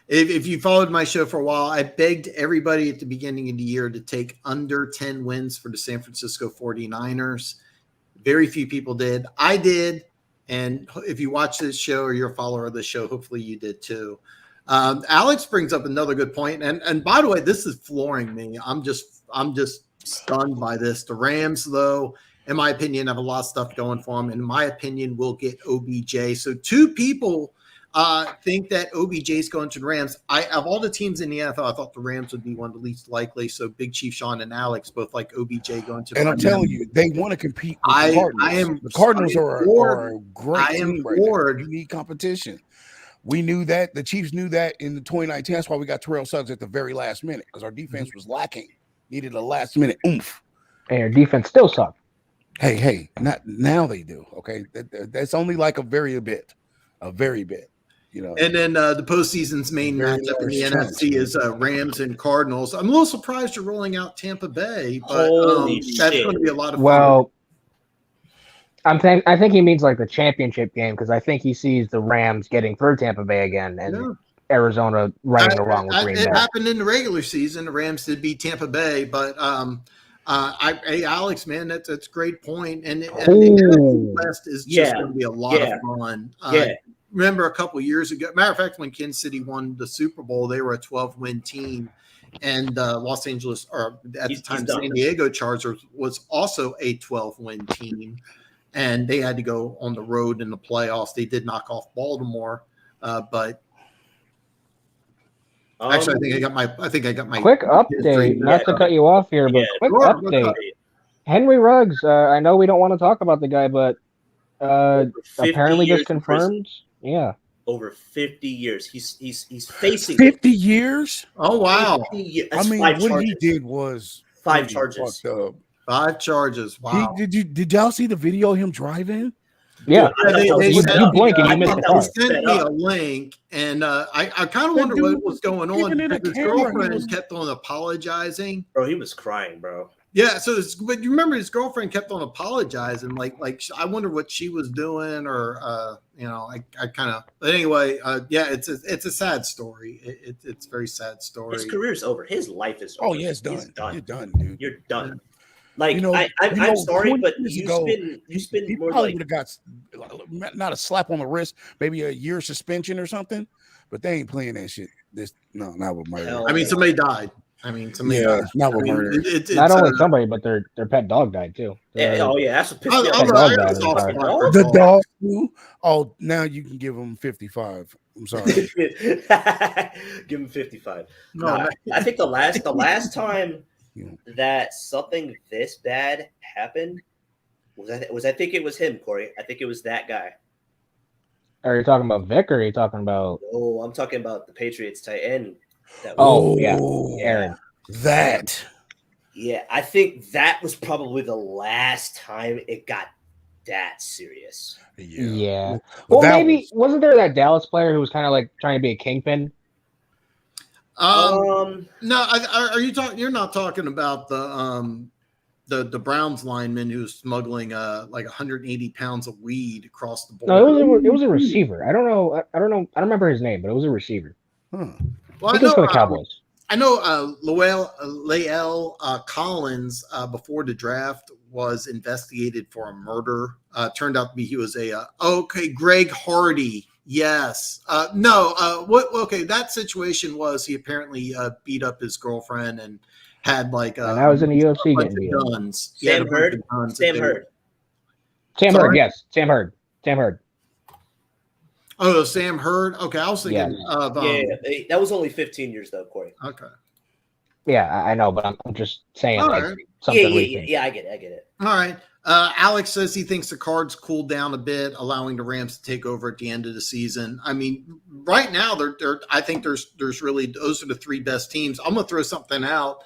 If you followed my show for a while, I begged everybody at the beginning of the year to take under 10 wins for the San Francisco 49ers. Very few people did. I did. And if you watch this show or you're a follower of the show, hopefully you did too. Alex brings up another good point. And by the way, this is flooring me. I'm just stunned by this. The Rams, though, in my opinion, have a lot of stuff going for them. In my opinion, we'll get OBJ. So 2 people think that OBJ is going to the Rams. Of all the teams in the NFL, I thought the Rams would be one of the least likely. So Big Chief Shawn and Alex both like OBJ going to the Rams. And I'm telling you, they want to compete with the Cardinals. The Cardinals are a great team right now. You need competition. We knew that. The Chiefs knew that in the 2019. That's why we got Terrell Suggs at the very last minute, because our defense was lacking. Needed a last-minute oomph. And our defense still sucked. Hey, not now they do, okay? That's only like a very bit. And then the postseason's main matchup in the NFC is Rams and Cardinals. I'm a little surprised you're rolling out Tampa Bay, but that's going to be a lot of fun. Well, I think he means like the championship game, because I think he sees the Rams getting through Tampa Bay again and Arizona righting the wrong with Green Bay. It happened in the regular season. The Rams did beat Tampa Bay, but Alex, man, that's a great point. And the NFC West is just going to be a lot of fun. Remember a couple years ago, matter of fact, when Kansas City won the Super Bowl, they were a 12-win team, and Los Angeles, or at the time, San Diego Chargers was also a 12-win team, and they had to go on the road in the playoffs. They did knock off Baltimore, but actually, I think I got my quick update. Not to cut you off here, but quick update. Henry Ruggs. I know we don't want to talk about the guy, but apparently just confirmed. Yeah, over 50 years. He's facing 50 years. Oh wow! I mean, what he did was 5 charges. 5 charges. Wow! Did y'all see the video of him driving? Yeah, you blink and you miss the car. They sent me a link, and I kind of wonder what was going on. His girlfriend kept on apologizing. Bro, he was crying, bro. Yeah, but you remember his girlfriend kept on apologizing, like I wonder what she was doing, or I kind of. But anyway, it's a sad story. It's a very sad story. His career's over. His life is over. Oh yeah, it's done. He's done. You're done, dude. You're done. Like, I'm sorry, but you spend more probably like would have got not a slap on the wrist, maybe a year suspension or something. But they ain't playing that shit. Not with murder. I mean, somebody died. Somebody died. Not with murder. Not only somebody, but their pet dog died too. That's what pissed me off. The dog. Oh, now you can give him 55. I'm sorry. Give him 55. No, I think the last time that something this bad happened was I think it was him, Corey. I think it was that guy. Are you talking about Vic, or are you talking about? Oh, I'm talking about the Patriots tight end. Aaron. That. Yeah, I think that was probably the last time it got that serious. Yeah. Well, maybe wasn't there that Dallas player who was kind of like trying to be a kingpin? No, are you talking? You're not talking about the Browns lineman who was smuggling like 180 pounds of weed across the border. No, it was a receiver. I don't know. I don't remember his name, but it was a receiver. Well, I know for the Cowboys. I know Lael Collins before the draft was investigated for a murder. Turned out to be he was Greg Hardy. Yes. That situation was he apparently beat up his girlfriend and had like and I was in the UFC getting beat up. Guns. Sam Hurd. Sam Hurd, yes. Sam Hurd. Oh, Sam Hurd. Okay, I was thinking of that was only 15 years though, Corey. Okay. Yeah, I know, but I'm just saying something. Yeah, I get it. All right. Alex says he thinks the Cards cooled down a bit, allowing the Rams to take over at the end of the season. I mean, right now I think there's really those are the three best teams. I'm gonna throw something out.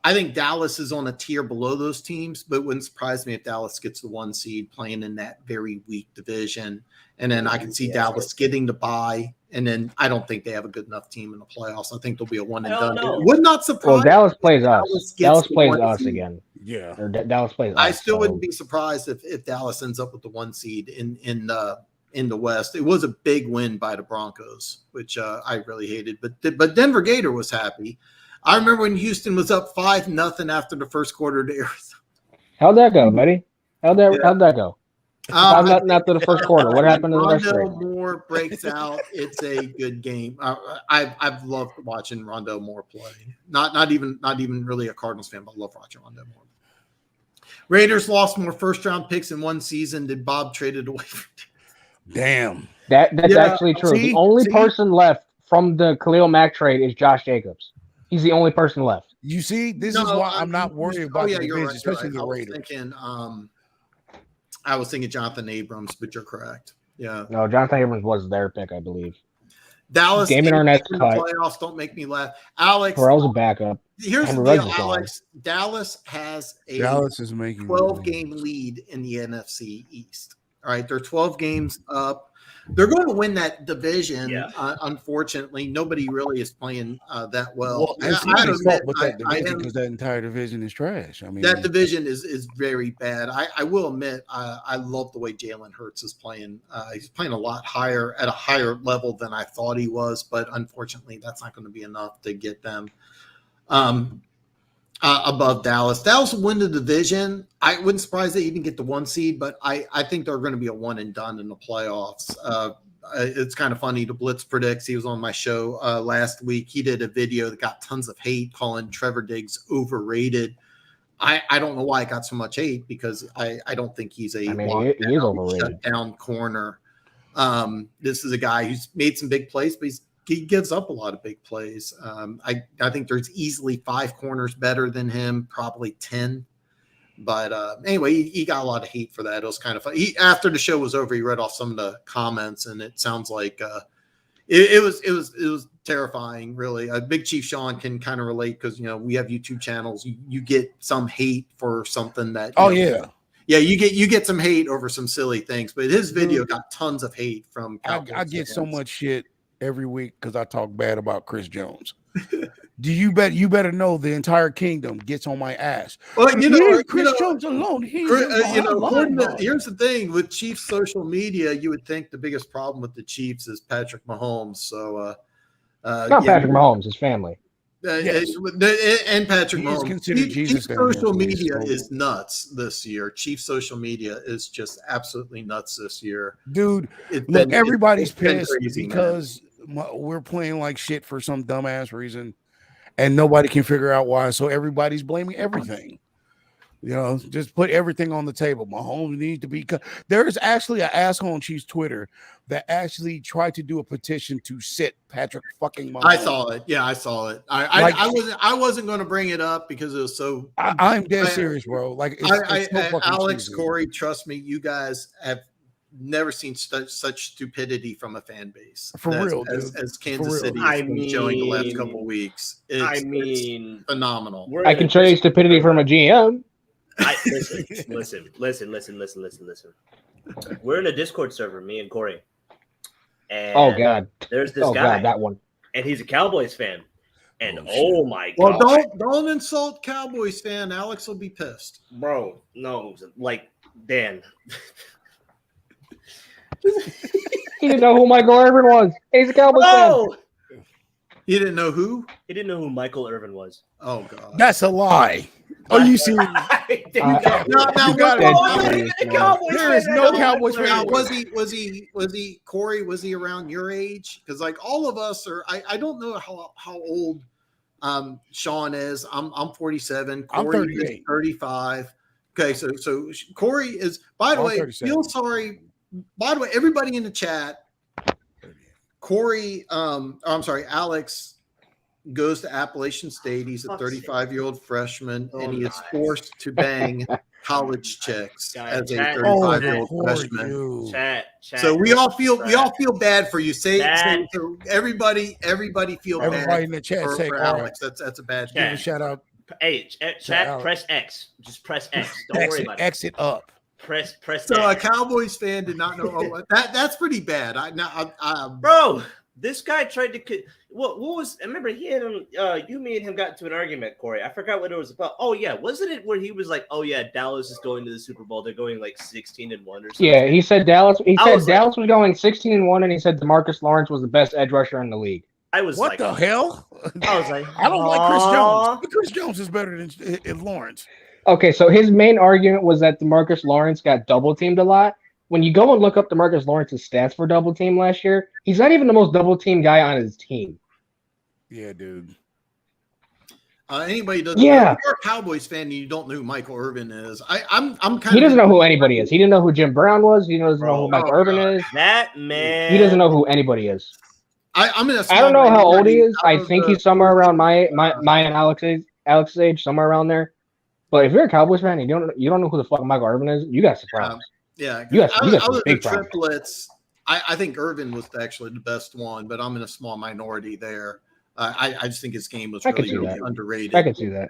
I think Dallas is on a tier below those teams, but it wouldn't surprise me if Dallas gets the 1 seed playing in that very weak division. And then I can see Dallas getting the bye. And then I don't think they have a good enough team in the playoffs. I think they'll be a one and done. It would not surprise. Well, Dallas plays us. Dallas plays us again. Yeah. Or Dallas plays us. I still wouldn't be surprised if Dallas ends up with the 1 seed in the West. It was a big win by the Broncos, which I really hated. But Denver Gator was happy. I remember when Houston was up 5-0 after the first quarter to Arizona. How'd that go, buddy? How'd that go? 5-0 after the first quarter. What happened to the rest of it? Rondell Moore breaks out. It's a good game. I've loved watching Rondell Moore play. Not even really a Cardinals fan, but I love watching Rondell Moore. Raiders lost more first-round picks in one season than Bob traded away from. Damn. That's actually true. The only person left from the Khalil Mack trade is Josh Jacobs. He's the only person left. You see, this is why I'm not worried about the division, especially the Raiders. I was thinking Jonathan Abrams, but you're correct. Yeah. No, Jonathan Abrams was their pick, I believe. Dallas. Damon Arnett's cut. Playoffs don't make me laugh. Alex. Terrell's a backup. Here's the deal, Alex. Dallas has a 12-game lead in the NFC East. All right, they're 12 games up. They're going to win that division. Yeah. Unfortunately, nobody really is playing that well. Because that entire division is trash. I mean, that division is very bad. I will admit, I love the way Jalen Hurts is playing. He's playing a lot higher at a higher level than I thought he was, but unfortunately, that's not going to be enough to get them above Dallas. Dallas will win the division. I wouldn't surprise they even get the 1 seed, but I think they're going to be a one and done in the playoffs. It's kind of funny. The Blitz predicts. He was on my show last week. He did a video that got tons of hate calling Trevor Diggs overrated. I don't know why it got so much hate because I don't think he's he is overrated. Shut down corner. This is a guy who's made some big plays, but he gives up a lot of big plays. I think there's easily 5 corners better than him, probably 10. But anyway, he got a lot of hate for that. It was kind of fun. After the show was over, he read off some of the comments, and it sounds like it was terrifying, really. Big Chief Shawn can kind of relate because we have YouTube channels. You get some hate for something that. You get some hate over some silly things, but his video got tons of hate from. I get so much shit every week because I talk bad about Chris Jones. You better know the entire kingdom gets on my ass. Well, Chris Jones alone. Here's the thing with Chiefs social media. You would think the biggest problem with the Chiefs is Patrick Mahomes. So it's not Patrick Mahomes, his family. And Patrick Mahomes. Considered Jesus. Chief social media is nuts this year. Chief social media is just absolutely nuts this year, dude. Everybody's pissed because we're playing like shit for some dumbass reason, and nobody can figure out why. So everybody's blaming everything. Just put everything on the table. Mahomes needs to be cut. There is actually an asshole on Chiefs Twitter that actually tried to do a petition to sit Patrick fucking Mahomes. I saw it. Yeah, I saw it. I wasn't going to bring it up because it was so. I'm dead serious, bro. Like, Alex, Corey, trust me, you guys have never seen such stupidity from a fan base for real, as Kansas City has been showing the last couple of weeks. It's phenomenal. I can show you stupidity from a GM. Listen. We're in a Discord server, me and Corey. And oh God, there's this guy. God, that one. And he's a Cowboys fan. And oh my God. Well, don't insult Cowboys fan. Alex will be pissed. Bro, no, like Dan. He didn't know who Michael Irvin was. He's a Cowboys fan. He didn't know who? He didn't know who Michael Irvin was. Oh God, that's a lie. Are you serious? There is no Cowboys fan. Was he Corey? Was he around your age? Because like all of us are. I don't know how old Shawn is. I'm 47. Corey is 35. Okay, so Corey is. By the way, 37. Feel sorry. By the way, everybody in the chat. Corey, I'm sorry, Alex goes to Appalachian State. He's a 35-year-old freshman, and he is forced to bang college chicks as a 35-year-old freshman. So we all feel bad for you. Say so everybody feel bad. Everybody in the chat say Alex. That's a bad. Give a shout out. Hey, chat. Press X. Just press X. Don't worry about it. Exit up. Press. So X. A Cowboys fan did not know. That's pretty bad. Bro, this guy tried to. What was? I remember he and him. Me and him got into an argument, Corey. I forgot what it was about. Oh yeah, wasn't it where he was like, "Oh yeah, Dallas is going to the Super Bowl. They're going like 16-1 or something." Yeah, he said Dallas. Dallas was going 16-1, and he said DeMarcus Lawrence was the best edge rusher in the league. I was what the hell? I was like, I don't like Chris Jones. But Chris Jones is better than Lawrence. Okay, so his main argument was that DeMarcus Lawrence got double teamed a lot. When you go and look up DeMarcus Lawrence's stats for double team last year, he's not even the most double team guy on his team. Yeah, dude. Anybody doesn't. Yeah, if you're a Cowboys fan and you don't know who Michael Irvin is. I'm kind of. He doesn't know who anybody is. He didn't know who Jim Brown was. He doesn't know who Michael Irvin is. That man. He doesn't know who anybody is. I don't know how old he is. I think he's somewhere around my and Alex's age, somewhere around there. But if you're a Cowboys fan and you don't know who the fuck Michael Irvin is, you got some problems. Yeah, you got some big problems. Triplets. I think Irvin was actually the best one, but I'm in a small minority there. I just think his game was really underrated. I can see that.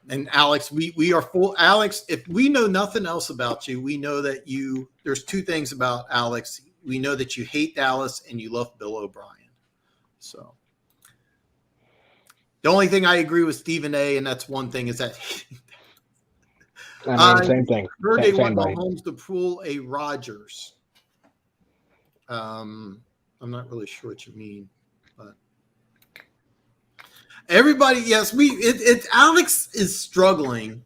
And Alex, we are full. Alex, if we know nothing else about you, we know that there's two things about Alex. We know that you hate Dallas and you love Bill O'Brien. So the only thing I agree with Stephen A, and that's one thing, is that same thing. Heard they want Mahomes to pull a Rodgers. I'm not really sure what you mean, but everybody, yes, it's Alex is struggling,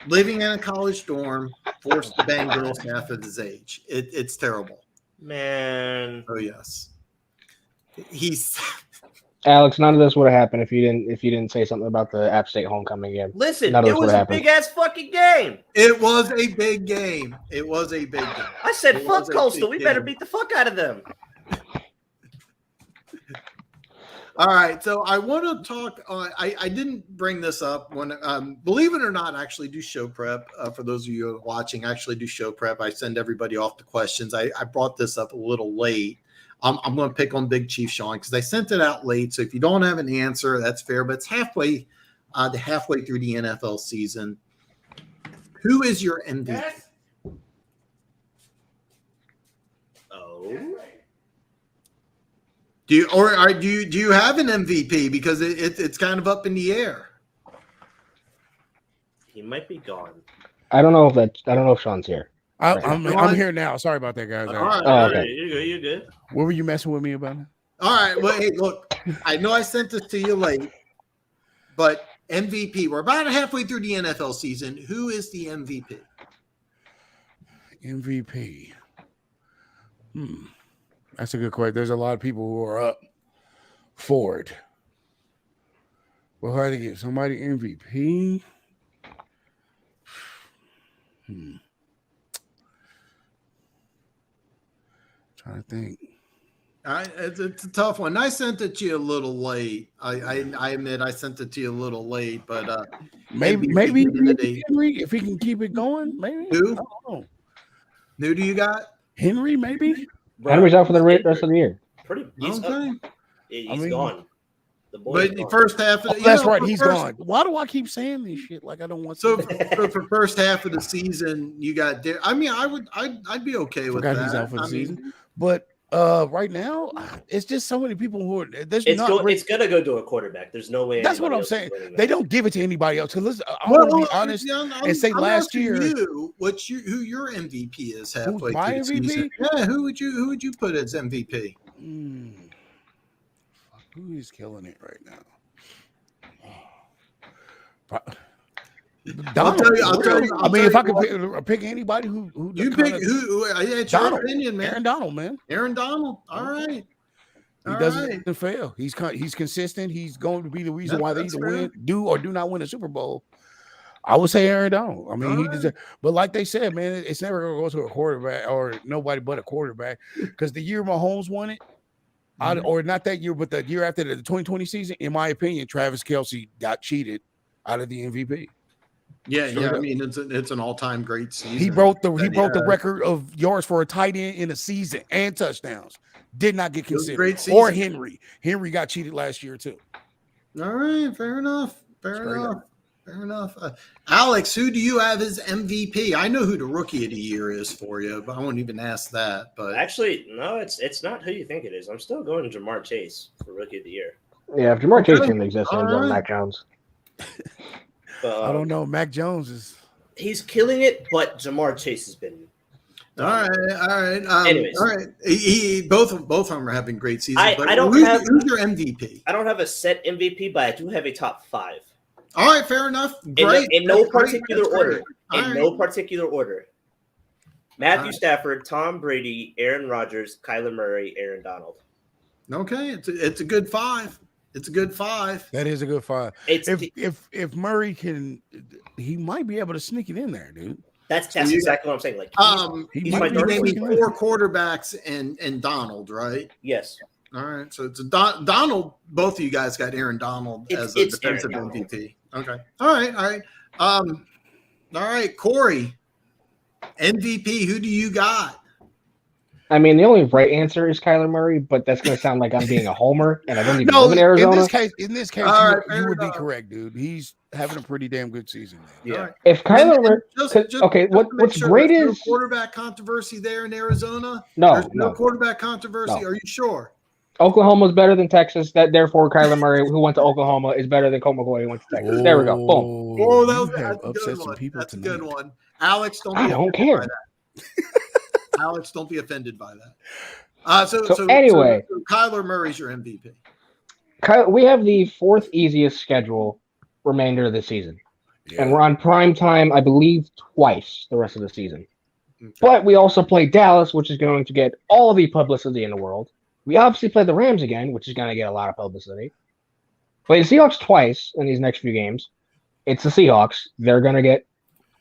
living in a college dorm, forced to bang girls half of his age. It's terrible, man. Oh yes, he's. Alex, none of this would have happened if you didn't say something about the App State homecoming game. Listen, it was a big ass fucking game. It was a big game. I said, "Fuck Coastal. We better beat the fuck out of them." All right, so I want to talk. I didn't bring this up when, believe it or not, I actually do show prep. For those of you who are watching, I actually do show prep. I send everybody off the questions. I brought this up a little late. I'm going to pick on Big Chief Shawn because I sent it out late. So if you don't have an answer, that's fair. But it's halfway through the NFL season. Who is your MVP? Oh. Do you have an MVP? Because it's kind of up in the air. He might be gone. I don't know if Shawn's here. I'm here now. Sorry about that, guys. All right. Oh, okay. You're good. What were you messing with me about? All right. Well, hey, look, I know I sent this to you late. But MVP, we're about halfway through the NFL season. Who is the MVP? MVP. That's a good question. There's a lot of people who are up for it. We'll have to get somebody MVP. Trying to think. It's a tough one. I sent it to you a little late. I admit I sent it to you a little late, but maybe Henry, if he can keep it going, maybe. Who? I don't know. Who do you got? Henry, maybe. Henry's out for the rest of the year. He's gone. The boy. But first half of that's right, he's gone. Why do I keep saying this shit? Like I don't want to. So for first half of the season, you got. I mean, I'd be okay with that. He's out for the season, but right now, it's just so many people who are. It's gonna go to a quarterback. There's no way. That's what I'm saying. They don't give it to anybody else. Listen, I want to be honest and say last year. Who your MVP is halfway my through the MVP? season? Yeah, who would you put as MVP? Who is killing it right now? I'll tell you. I mean, if I could pick anybody who you pick, it's your opinion, man. Aaron Donald, man. Aaron Donald. All right. He doesn't fail. He's consistent. He's going to be the reason why they either do or do not win a Super Bowl. I would say Aaron Donald. I mean, but like they said, man, it's never going to go to a quarterback or nobody but a quarterback because the year Mahomes won it. Or not that year, but the year after the 2020 season, in my opinion, Travis Kelce got cheated out of the MVP. Yeah. I mean, it's an all-time great season. He broke the record of yards for a tight end in a season and touchdowns. Did not get considered. Great season. Or Henry. Henry got cheated last year too. All right, fair enough. Alex, who do you have as MVP? I know who the rookie of the year is for you, but I won't even ask that. But actually, no, it's not who you think it is. I'm still going to Jamar Chase for rookie of the year. Yeah, if Jamar Chase didn't exist, I'm going Mac Jones. I don't know. Mac Jones he's killing it, but Jamar Chase has been. All right. Anyways, all right. Both of them are having great seasons. Who's your MVP? I don't have a set MVP, but I do have a top 5. All right, fair enough. Great. In no particular order. Matthew Stafford, Tom Brady, Aaron Rodgers, Kyler Murray, Aaron Donald. Okay, it's a good 5. It's a good 5. That is a good 5. If Murray can, he might be able to sneak it in there, dude. That's exactly what I'm saying. Like he's maybe 4 quarterbacks and Donald, right? Yes. All right, so it's a Donald. Both of you guys got Aaron Donald as a defensive MVP. Okay. All right. Corey, MVP. Who do you got? I mean, the only right answer is Kyler Murray, but that's going to sound like I'm being a homer, and I don't even live in Arizona. In this case, you would be correct, dude. He's having a pretty damn good season. Yeah. Right. If Kyler Murray, what's great is quarterback controversy there in Arizona. No quarterback controversy. No. Are you sure? Oklahoma's better than Texas. Therefore, Kyler Murray, who went to Oklahoma, is better than Colt McCoy, who went to Texas. There we go. Boom. Oh, that's a good one. That's a good one. Alex, I don't care. Alex, don't be offended by that. So Kyler Murray's your MVP. We have the 4th easiest schedule remainder of the season. Yeah. And we're on prime time, I believe, twice the rest of the season. Okay. But we also play Dallas, which is going to get all of the publicity in the world. We obviously play the Rams again, which is going to get a lot of publicity. Play the Seahawks twice in these next few games. It's the Seahawks. They're going to get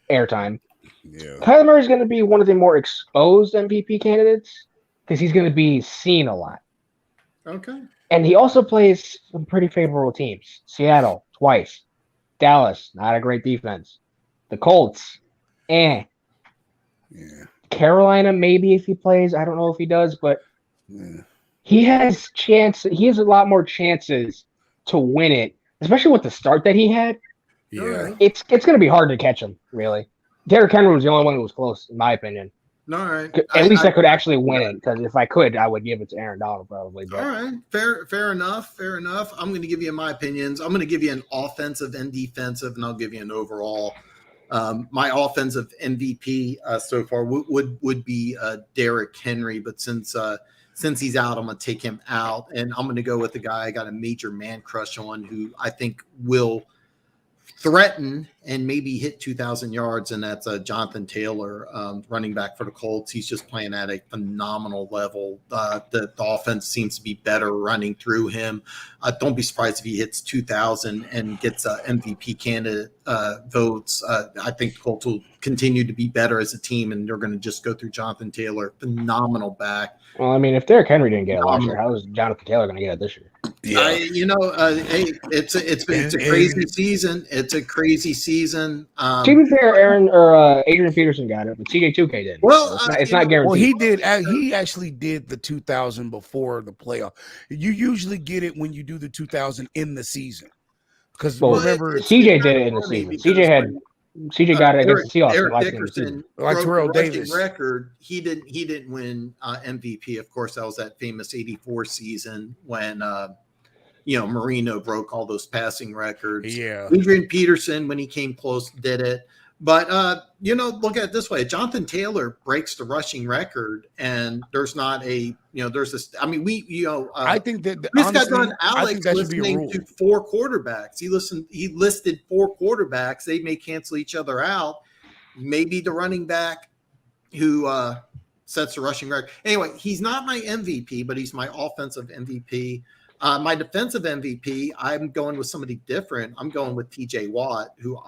airtime. Yeah. Kyler Murray is going to be one of the more exposed MVP candidates because he's going to be seen a lot. Okay. And he also plays some pretty favorable teams. Seattle, twice. Dallas, not a great defense. The Colts, Yeah. Carolina, maybe if he plays. I don't know if he does, but he has a lot more chances to win it, especially with the start that he had. Yeah. It's going to be hard to catch him, really. Derrick Henry was the only one who was close, in my opinion. All right. At least I could actually win it, because if I could, I would give it to Aaron Donald probably. But. All right. Fair enough. I'm going to give you my opinions. I'm going to give you an offensive and defensive, and I'll give you an overall. My offensive MVP so far would be Derrick Henry, but since since he's out, I'm going to take him out, and I'm going to go with the guy I got a major man crush on, who I think will threaten and maybe hit 2,000 yards, and that's Jonathan Taylor, running back for the Colts. He's just playing at a phenomenal level. The offense seems to be better running through him. Don't be surprised if he hits 2,000 and gets MVP candidate votes. I think the Colts will continue to be better as a team, and they're going to just go through Jonathan Taylor. Phenomenal back. Well, I mean, if Derrick Henry didn't get it last year, how is Jonathan Taylor going to get it this year? Yeah, hey, it's a crazy season. It's a crazy season. To be fair, Adrian Peterson got it, but TJ2K didn't. Well, so it's not guaranteed. Well, he did. He actually did the 2,000 before the playoff. You usually get it when you do the 2,000 in the season, because remember, CJ did it in the season. CJ got it against the Seahawks. Eric Dickerson like Terrell Davis record. He didn't win MVP. Of course, that was that famous '84 season when Marino broke all those passing records. Yeah, Adrian Peterson, when he came close, did it. But look at it this way: Jonathan Taylor breaks the rushing record, and there's not there's this. I mean, I think that this got done. Alex listening to 4 quarterbacks. He listed 4 quarterbacks. They may cancel each other out. Maybe the running back who sets the rushing record. Anyway, he's not my MVP, but he's my offensive MVP. My defensive MVP, I'm going with somebody different. I'm going with TJ Watt, who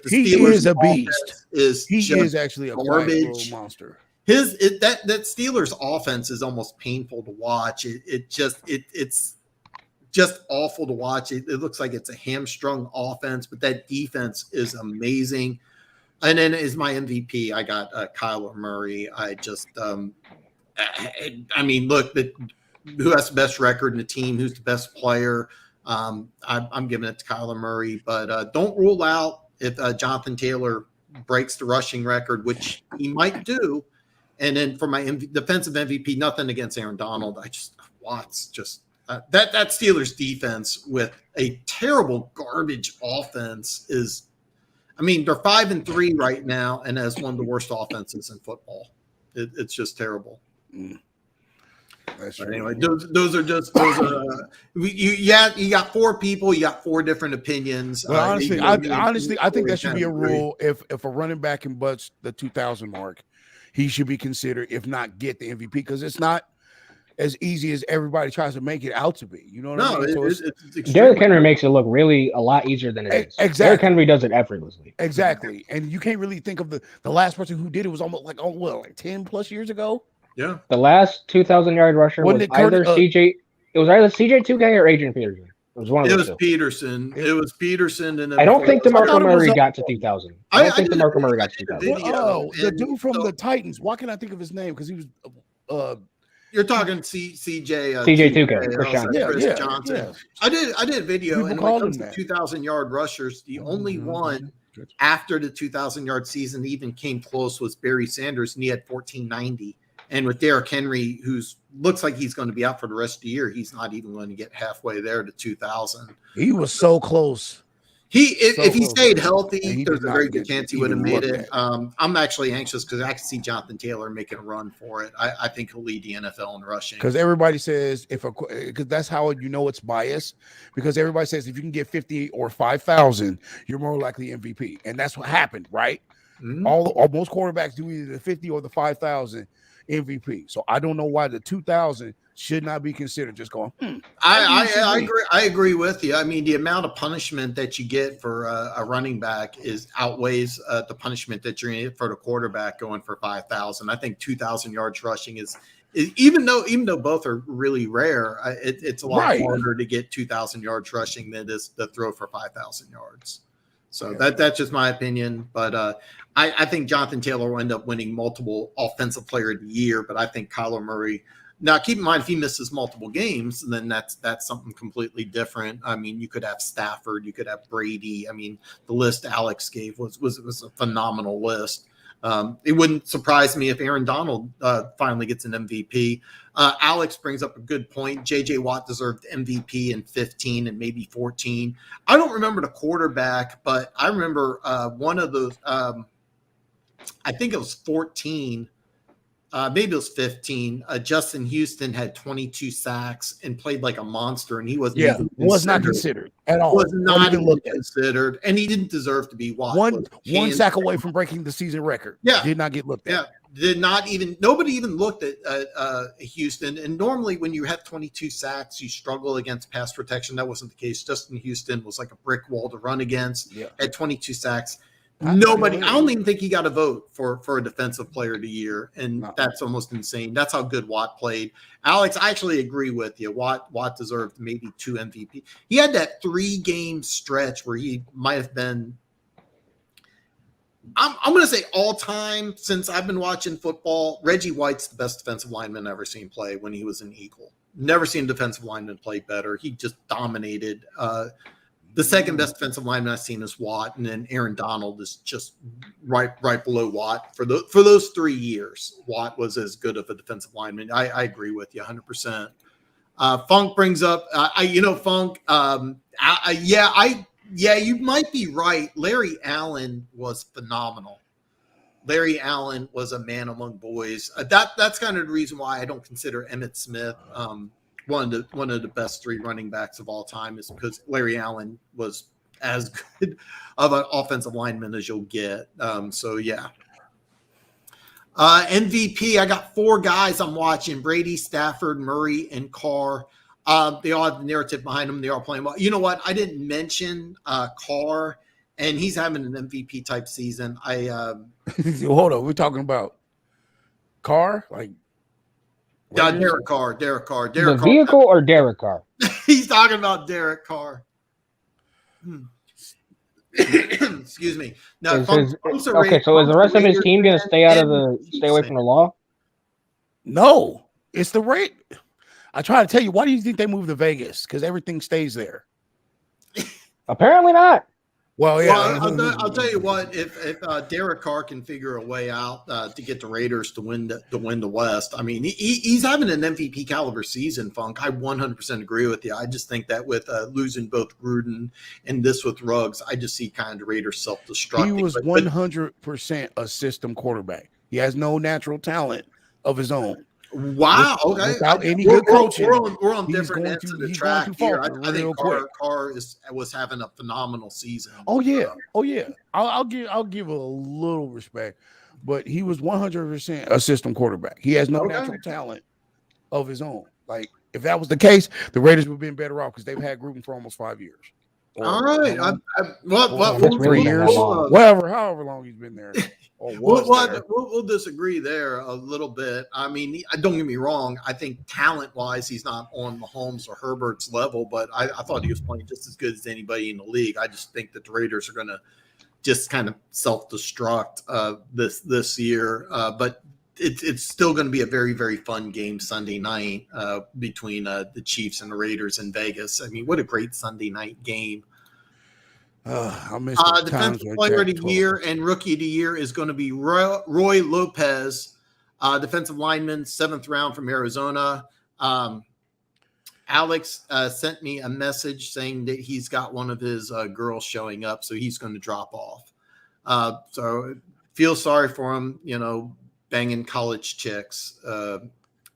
he is a beast. He is actually a garbage monster. That Steelers offense is almost painful to watch. It's just awful to watch. It looks like it's a hamstrung offense, but that defense is amazing. And then as my MVP, I got Kyler Murray. I just, look, who has the best record in the team? Who's the best player? I'm giving it to Kyler Murray, but don't rule out if Jonathan Taylor breaks the rushing record, which he might do. And then for my defensive MVP, nothing against Aaron Donald. Watt's just that Steelers defense with a terrible garbage offense is, they're 5-3 right now and has one of the worst offenses in football. It's just terrible. Anyway, those are you got 4 people, you got 4 different opinions. Well, honestly, I think that should be a rule. If a running back can butts the 2,000 mark, he should be considered, if not get the MVP, because it's not as easy as everybody tries to make it out to be. You know what I mean? So Derrick Henry makes it look really a lot easier than it is. Exactly. Derrick Henry does it effortlessly. Exactly. And you can't really think of the last person who did it was almost like 10 plus years ago. Yeah. The last 2,000-yard rusher was either CJ. It was either CJ2K or Adrian Peterson. It was one of those. Peterson. It was Peterson, and I don't think DeMarco Murray got to 2,000. I don't think DeMarco Murray got to 2,000. The dude from the Titans. Why can't I think of his name? Because he was. You're talking CJ. CJ2K. Chris Johnson. Yeah. I did a video, and when it comes to 2,000-yard rushers, the only one after the 2,000-yard season that even came close was Barry Sanders, and he had 1,490. And with Derrick Henry, who's looks like he's going to be out for the rest of the year, he's not even going to get halfway there to 2,000. He was so close. If he stayed healthy, there's a very good chance he would have made it. I'm actually anxious because I can see Jonathan Taylor making a run for it. I think he'll lead the NFL in rushing. Because everybody says because that's how it's biased. Because everybody says if you can get 50 or 5,000, you're more likely MVP, and that's what happened, right? Mm-hmm. Most quarterbacks do either the 50 or the 5,000 MVP. So I don't know why the 2,000 should not be considered. Just going. I agree. I agree with you. The amount of punishment that you get for a running back outweighs the punishment that you're going to get for the quarterback going for 5,000. I think 2,000 yards rushing is even though both are really rare, it's a lot harder to get 2,000 yards rushing than it is to throw for 5,000 yards. So that's just my opinion. But I think Jonathan Taylor will end up winning multiple Offensive Player of the Year. But I think Kyler Murray. Now, keep in mind, if he misses multiple games, then that's something completely different. You could have Stafford, you could have Brady. The list Alex gave was a phenomenal list. It wouldn't surprise me if Aaron Donald finally gets an MVP. Alex brings up a good point. J.J. Watt deserved MVP in 15 and maybe 14. I don't remember the quarterback, but I remember one of those. I think it was 14. maybe it was 15. Justin Houston had 22 sacks and played like a monster, and he wasn't was not considered at all. Was not even considered, and he didn't deserve to be watched. One sack away from breaking the season record. Yeah, did not get looked at. Nobody even looked at Houston. And normally, when you have 22 sacks, you struggle against pass protection. That wasn't the case. Justin Houston was like a brick wall to run against. Yeah. Had 22 sacks. I don't even think he got a vote for a defensive player of the year, and that's almost insane. That's how good Watt played. Alex, I actually agree with you. Watt deserved maybe 2 MVP. He had that 3-game stretch where he might have been. I'm going to say all time since I've been watching football. Reggie White's the best defensive lineman I've ever seen play when he was an Eagle. Never seen a defensive lineman play better. He just dominated. The second best defensive lineman I've seen is Watt, and then Aaron Donald is just right below Watt. For those 3 years, Watt was as good of a defensive lineman. I agree with you 100%. Funk brings up, Funk. You might be right. Larry Allen was phenomenal. Larry Allen was a man among boys. That's kind of the reason why I don't consider Emmitt Smith one of the best 3 running backs of all time, is because Larry Allen was as good of an offensive lineman as you'll get. MVP, I got 4 guys I'm watching: Brady, Stafford, Murray, and Carr. They all have the narrative behind them. They are playing well. You know what? I didn't mention Carr, and he's having an MVP type season. Hold on. We're talking about Carr? Like, Derek Carr. The vehicle or Derek Carr? He's talking about Derek Carr. Excuse me. No. So is the rest of his team going to stay away from the law? No, it's the rate. I try to tell you, why do you think they moved to Vegas? Because everything stays there. Apparently not. Well, yeah. I'll tell you what. If Derek Carr can figure a way out to get the Raiders to win the West, I mean, he's having an MVP caliber season. Funk, I 100% agree with you. I just think that with losing both Gruden and this with Ruggs, I just see kind of the Raiders self-destructing. He was 100% a system quarterback. He has no natural talent of his own. Wow. Okay. Without any good coaching, we're on different ends of the track here. I think Carr was having a phenomenal season. Oh yeah. I'll give a little respect, but he was 100% a system quarterback. He has no natural talent of his own. Like, if that was the case, the Raiders would have been better off because they've had Gruden for almost 5 years. All right. 3 years, however long he's been there. We'll disagree there a little bit. I mean, don't get me wrong. I think talent-wise, he's not on Mahomes or Herbert's level, but I thought he was playing just as good as anybody in the league. I just think that the Raiders are going to just kind of self-destruct this year. But it's still going to be a very, very fun game Sunday night between the Chiefs and the Raiders in Vegas. I mean, what a great Sunday night game. Defensive player of the year and rookie of the year is going to be Roy Lopez, defensive lineman, 7th round from Arizona. Alex sent me a message saying that he's got one of his girls showing up, so he's going to drop off. So feel sorry for him, banging college chicks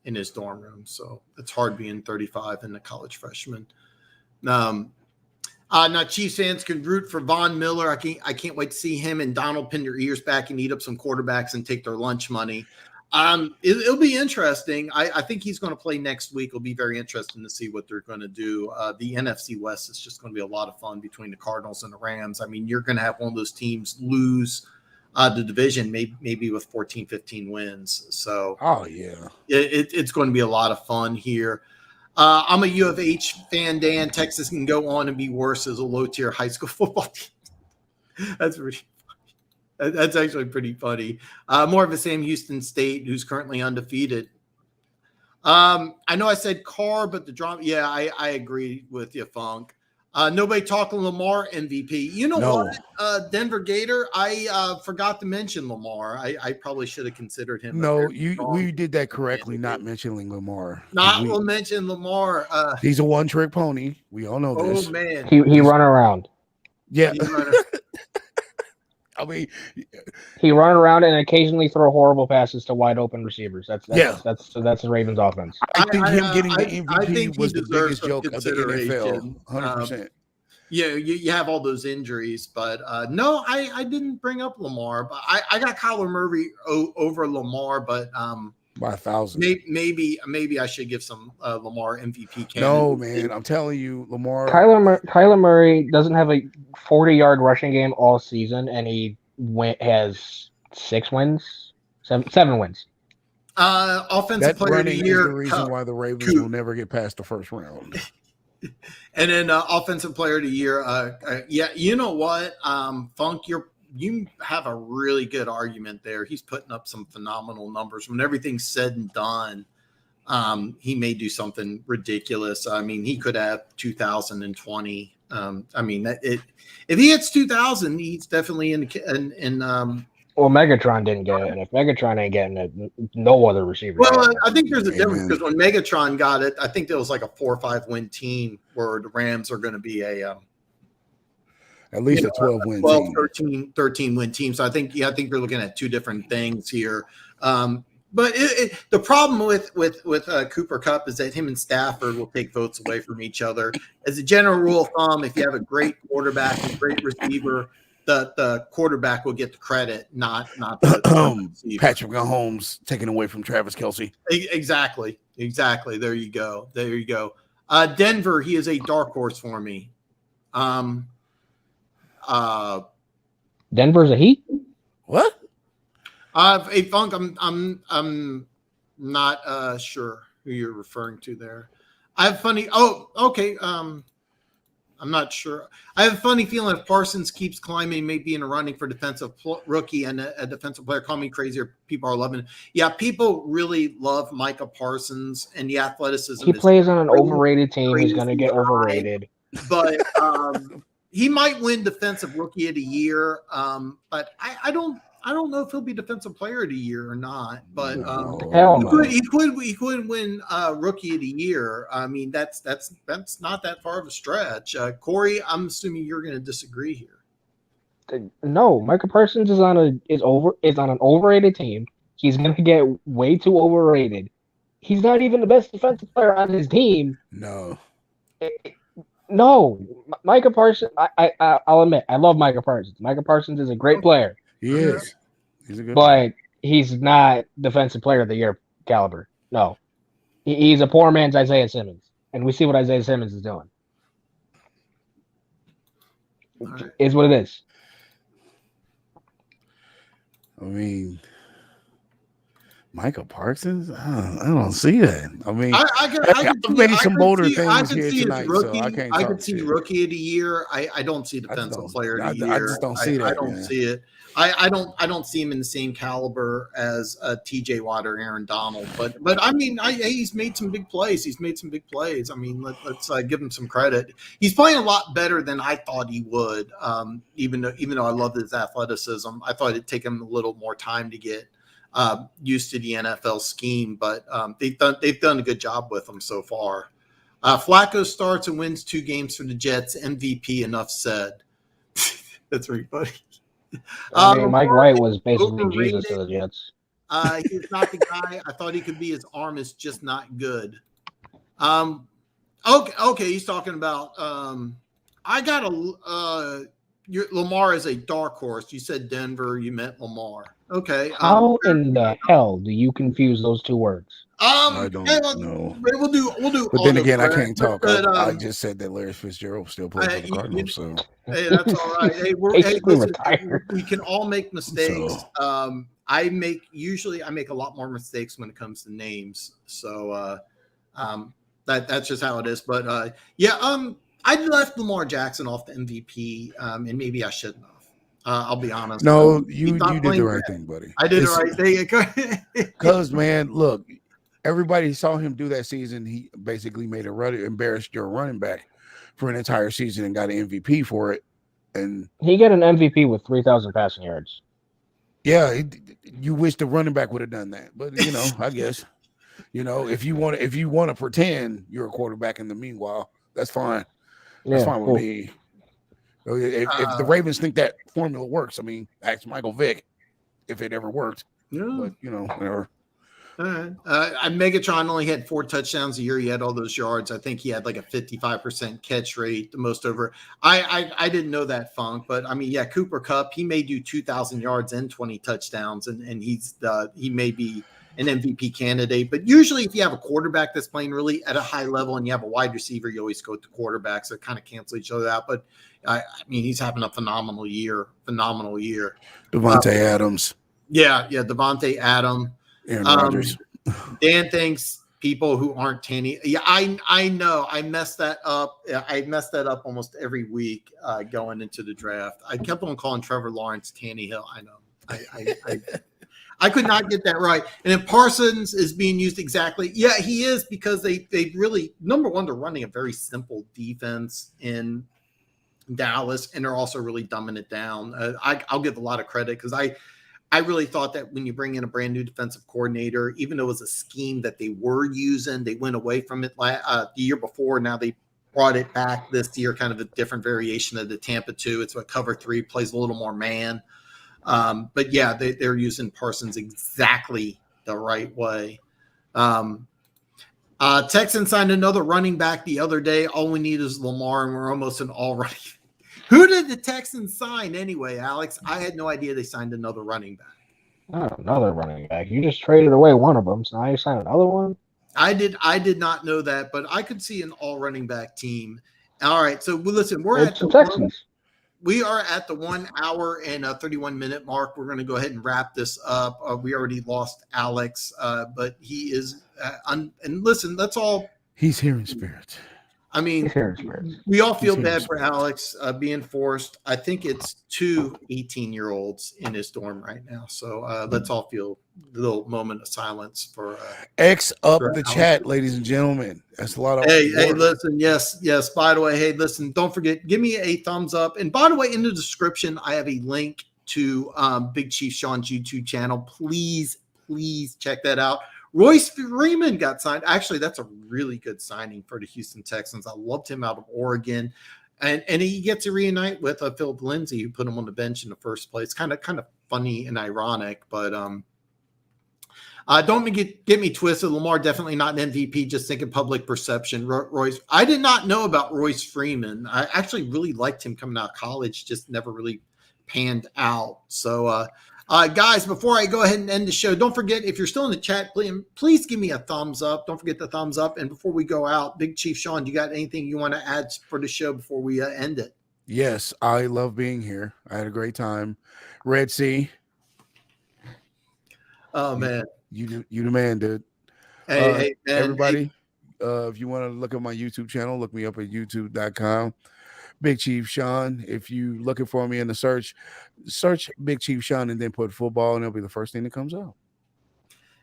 in his dorm room. So it's hard being 35 and a college freshman. Now, Chiefs fans can root for Von Miller. I can't wait to see him and Donald pin their ears back and eat up some quarterbacks and take their lunch money. It'll be interesting. I think he's going to play next week. It'll be very interesting to see what they're going to do. The NFC West is just going to be a lot of fun between the Cardinals and the Rams. I mean, you're going to have one of those teams lose the division maybe with 14, 15 wins. So, it's going to be a lot of fun here. I'm a U of H fan, Dan. Texas can go on and be worse as a low-tier high school football team. That's pretty funny. That's actually pretty funny. More of a Sam Houston State, who's currently undefeated. I know I said Carr, but the drama. Yeah, I agree with you, Funk. Nobody talking Lamar MVP. You know what, Denver Gator? I forgot to mention Lamar. I probably should have considered him. No, we did that correctly, not mentioning Lamar. We'll mention Lamar. He's a one-trick pony. We all know this. Oh man, he run around. Yeah. I mean, he run around and occasionally throw horrible passes to wide open receivers. That's the Ravens offense. I think him getting the MVP think was the biggest joke of the NFL. 100%. 100%. You have all those injuries, but no, I didn't bring up Lamar, but I got Kyler Murray over Lamar, but by 1,000. Maybe I should give some Lamar MVP candidate. No, man, I'm telling you, Lamar. Kyler Murray doesn't have a 40-yard rushing game all season, and he has 7 wins. Offensive player of the year. Is the reason why the Ravens will never get past the first round. And then offensive player of the year. Yeah, you know what, Funk, you have a really good argument there. He's putting up some phenomenal numbers. When everything's said and done, he may do something ridiculous. I mean, he could have 2,020. I mean, if he hits 2,000, he's definitely in. Well, Megatron didn't get it, and if Megatron ain't getting it, no other receiver. Well, I think there's a difference because when Megatron got it, I think there was like a 4 or 5 win team where the Rams are going to be a at least a 12-win 12, 13 win team. So I think you're looking at two different things here. But the problem with Cooper Kupp is that him and Stafford will take votes away from each other. As a general rule of thumb, if you have a great quarterback and great receiver, the quarterback will get the credit, not the Patrick Mahomes taken away from Travis Kelce. Exactly. There you go. Denver, he is a dark horse for me. Denver's a Heat? What? Hey, Funk, I'm not sure who you're referring to there. I have funny. Oh, okay. I'm not sure. I have a funny feeling if Parsons keeps climbing, maybe in a running for defensive rookie and a defensive player. Call me crazy, or people are loving it. Yeah, people really love Micah Parsons and the athleticism. He plays on an overrated team. He's going to get overrated. But he might win defensive rookie of the year. But I don't know if he'll be defensive player of the year or not. But he could win rookie of the year. I mean, that's not that far of a stretch. Corey, I'm assuming you're going to disagree here. No, Micah Parsons is on an overrated team. He's going to get way too overrated. He's not even the best defensive player on his team. No, Micah Parsons. I'll admit, I love Micah Parsons. Micah Parsons is a great player. He is. He's a good player. He's not defensive player of the year caliber. No, he's a poor man's Isaiah Simmons, and we see what Isaiah Simmons is doing. Right. Is what it is. I mean, Micah Parsons? I don't see that. I mean, I made some bolder things here tonight, so I can't. I could see rookie of the year. I don't see defensive player of the year. I just don't see that. I don't see it. I don't see him in the same caliber as T.J. Watt or Aaron Donald. But I mean, he's made some big plays. I mean, let's give him some credit. He's playing a lot better than I thought he would. Even though I love his athleticism, I thought it'd take him a little more time to get used to the NFL scheme, but they've done a good job with him so far. Flacco starts and wins 2 games for the Jets. MVP, enough said. That's very funny. Mike White was basically Jesus to the Jets. He's not the guy. I thought he could be. His arm is just not good. Okay. He's talking about. I got Lamar is a dark horse. You said Denver. You meant Lamar. Okay. How in the hell do you confuse those two words? I don't know. We'll do. But then again, I can't talk. I just said that Larry Fitzgerald still plays for the Cardinals. So hey, that's all right. Hey, listen, we can all make mistakes. So. I make a lot more mistakes when it comes to names. So that's just how it is. But I left Lamar Jackson off the MVP, and maybe I shouldn't have. I'll be honest. No, you did the right thing, buddy. I did the right thing. Because, man, look, everybody saw him do that season. He basically made embarrassed your running back for an entire season and got an MVP for it. And he got an MVP with 3,000 passing yards. Yeah, you wish the running back would have done that, but I guess if you want to pretend you're a quarterback in the meanwhile, that's fine. That's fine with me. If the Ravens think that formula works, I mean, ask Michael Vick if it ever worked. Yeah. But, whatever. All right. Megatron only had 4 touchdowns a year. He had all those yards. I think he had like a 55% catch rate, the most over. I didn't know that, Funk, but I mean, yeah, Cooper Kupp, he may do 2,000 yards and 20 touchdowns, and he may be an MVP candidate. But usually, if you have a quarterback that's playing really at a high level and you have a wide receiver, you always go with the quarterback, so it kind of cancel each other out. But I mean, he's having a phenomenal year. Devontae Adams. Yeah, Devontae Adams. Aaron Rodgers. Dan thinks people who aren't Tanny. Yeah, I know. I messed that up. I messed that up almost every week going into the draft. I kept on calling Trevor Lawrence Tannehill. I know. I could not get that right. And then Parsons is being used exactly. Yeah, he is, because they really, number one, they're running a very simple defense in Dallas, and they're also really dumbing it down. I'll give a lot of credit, because I really thought that when you bring in a brand new defensive coordinator, even though it was a scheme that they were using, they went away from it the year before. Now they brought it back this year, kind of a different variation of the Tampa 2. It's a cover 3, plays a little more man. But yeah, they're using Parsons exactly the right way. Texans signed another running back the other day. All we need is Lamar, and we're almost an all running. Who did the Texans sign anyway, Alex? I had no idea they signed another running back. Not another running back. You just traded away one of them, so now you signed another one? I did not know that, but I could see an all running back team. All right, so listen, we are at the 1 hour and 31-minute mark. We're going to go ahead and wrap this up. We already lost Alex, but he is and listen, that's all. He's here in spirit. I mean, we all feel bad for Alex being forced. I think it's 2 18-year-olds in his dorm right now. So let's all feel a little moment of silence for X up for the Alex. Chat, ladies and gentlemen. That's a lot of Hey, listen, yes. By the way, hey, listen, don't forget, give me a thumbs up. And by the way, in the description, I have a link to Big Chief Shawn's YouTube channel. Please check that out. Royce Freeman got signed. Actually, that's a really good signing for the Houston Texans. I loved him out of Oregon. And he gets to reunite with Philip Lindsay, who put him on the bench in the first place. Kind of funny and ironic, but don't get me twisted. Lamar definitely not an MVP, just thinking public perception. Royce, I did not know about Royce Freeman. I actually really liked him coming out of college, just never really panned out. So guys, before I go ahead and end the show, don't forget, if you're still in the chat, please give me a thumbs up. Don't forget the thumbs up. And before we go out, Big Chief Shawn, do you got anything you want to add for the show before we end it? Yes, I love being here. I had a great time. Red Sea. Oh, man. You the man, dude. Hey, man, everybody, if you want to look at my YouTube channel, look me up at youtube.com. Big Chief Shawn. If you looking for me in the search Big Chief Shawn and then put football, and it'll be the first thing that comes out.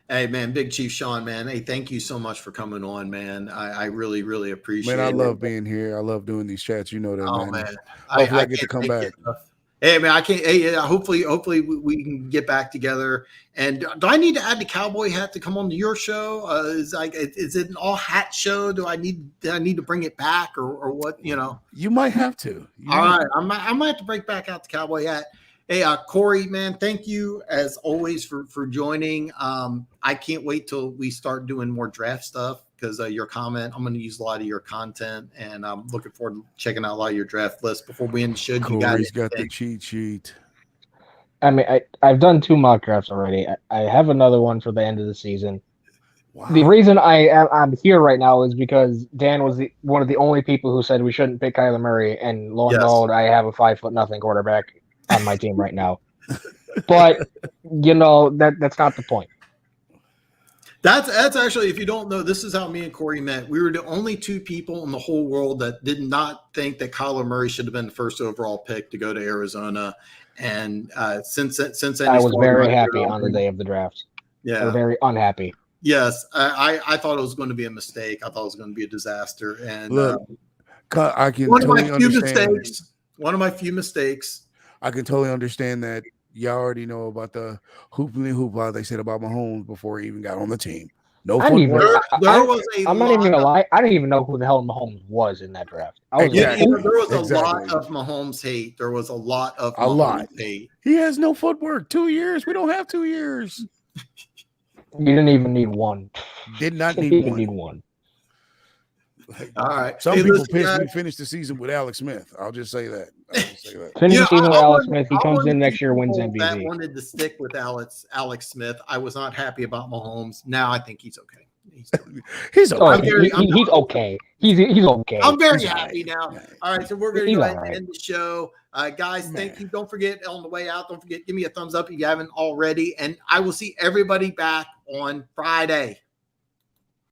Hey, man, Big Chief Shawn, man. Hey, thank you so much for coming on, man. I really, really appreciate it. Man, I love being here. I love doing these chats. You know that, man. Man. Hopefully I get to come back. Hey, man, I can't. Hey, hopefully we can get back together. And do I need to add the cowboy hat to come on to your show? Is it an all hat show? Do I need to bring it back or what? You know, you might have to. All right, I might have to break back out the cowboy hat. Hey, Corey, man, thank you as always for joining. I can't wait till we start doing more draft stuff, because your comment, I'm going to use a lot of your content, and I'm looking forward to checking out a lot of your draft lists. Before we end the show, Corey's got the cheat sheet. I mean, I've done 2 mock drafts already. I have another one for the end of the season. Wow. The reason I'm here right now is because Dan was one of the only people who said we shouldn't pick Kyler Murray, and lo and behold, I have a 5'0" quarterback on my team right now. But that's not the point. That's actually, if you don't know, this is how me and Corey met. We were the only 2 people in the whole world that did not think that Kyler Murray should have been the first overall pick to go to Arizona. And since then, I was very happy on the day of the draft. Yeah, I was very unhappy. Yes, I thought it was going to be a mistake. I thought it was going to be a disaster. And look, I can one totally of my few understand. mistakes. One of my few mistakes. I can totally understand that. Y'all already know about the hoopla they said about Mahomes before he even got on the team. No I didn't even. I'm not even gonna lie. I didn't even know who the hell Mahomes was in that draft. I was there was a lot of Mahomes hate. There was a lot of Mahomes hate. He has no footwork. 2 years. We don't have 2 years. You didn't even need one. Did not need one. Need one. All right. Some people pissed we finished the season with Alex Smith. I'll just say that. Finish the season with Alex Smith. He comes in next year, wins MVP. That wanted to stick with Alex Smith. I was not happy about Mahomes. Now I think he's okay. He's okay. He's okay. He's okay. I'm very happy now. All right, so we're going to go ahead and end the show. Guys, thank you. Don't forget on the way out, give me a thumbs up if you haven't already. And I will see everybody back on Friday.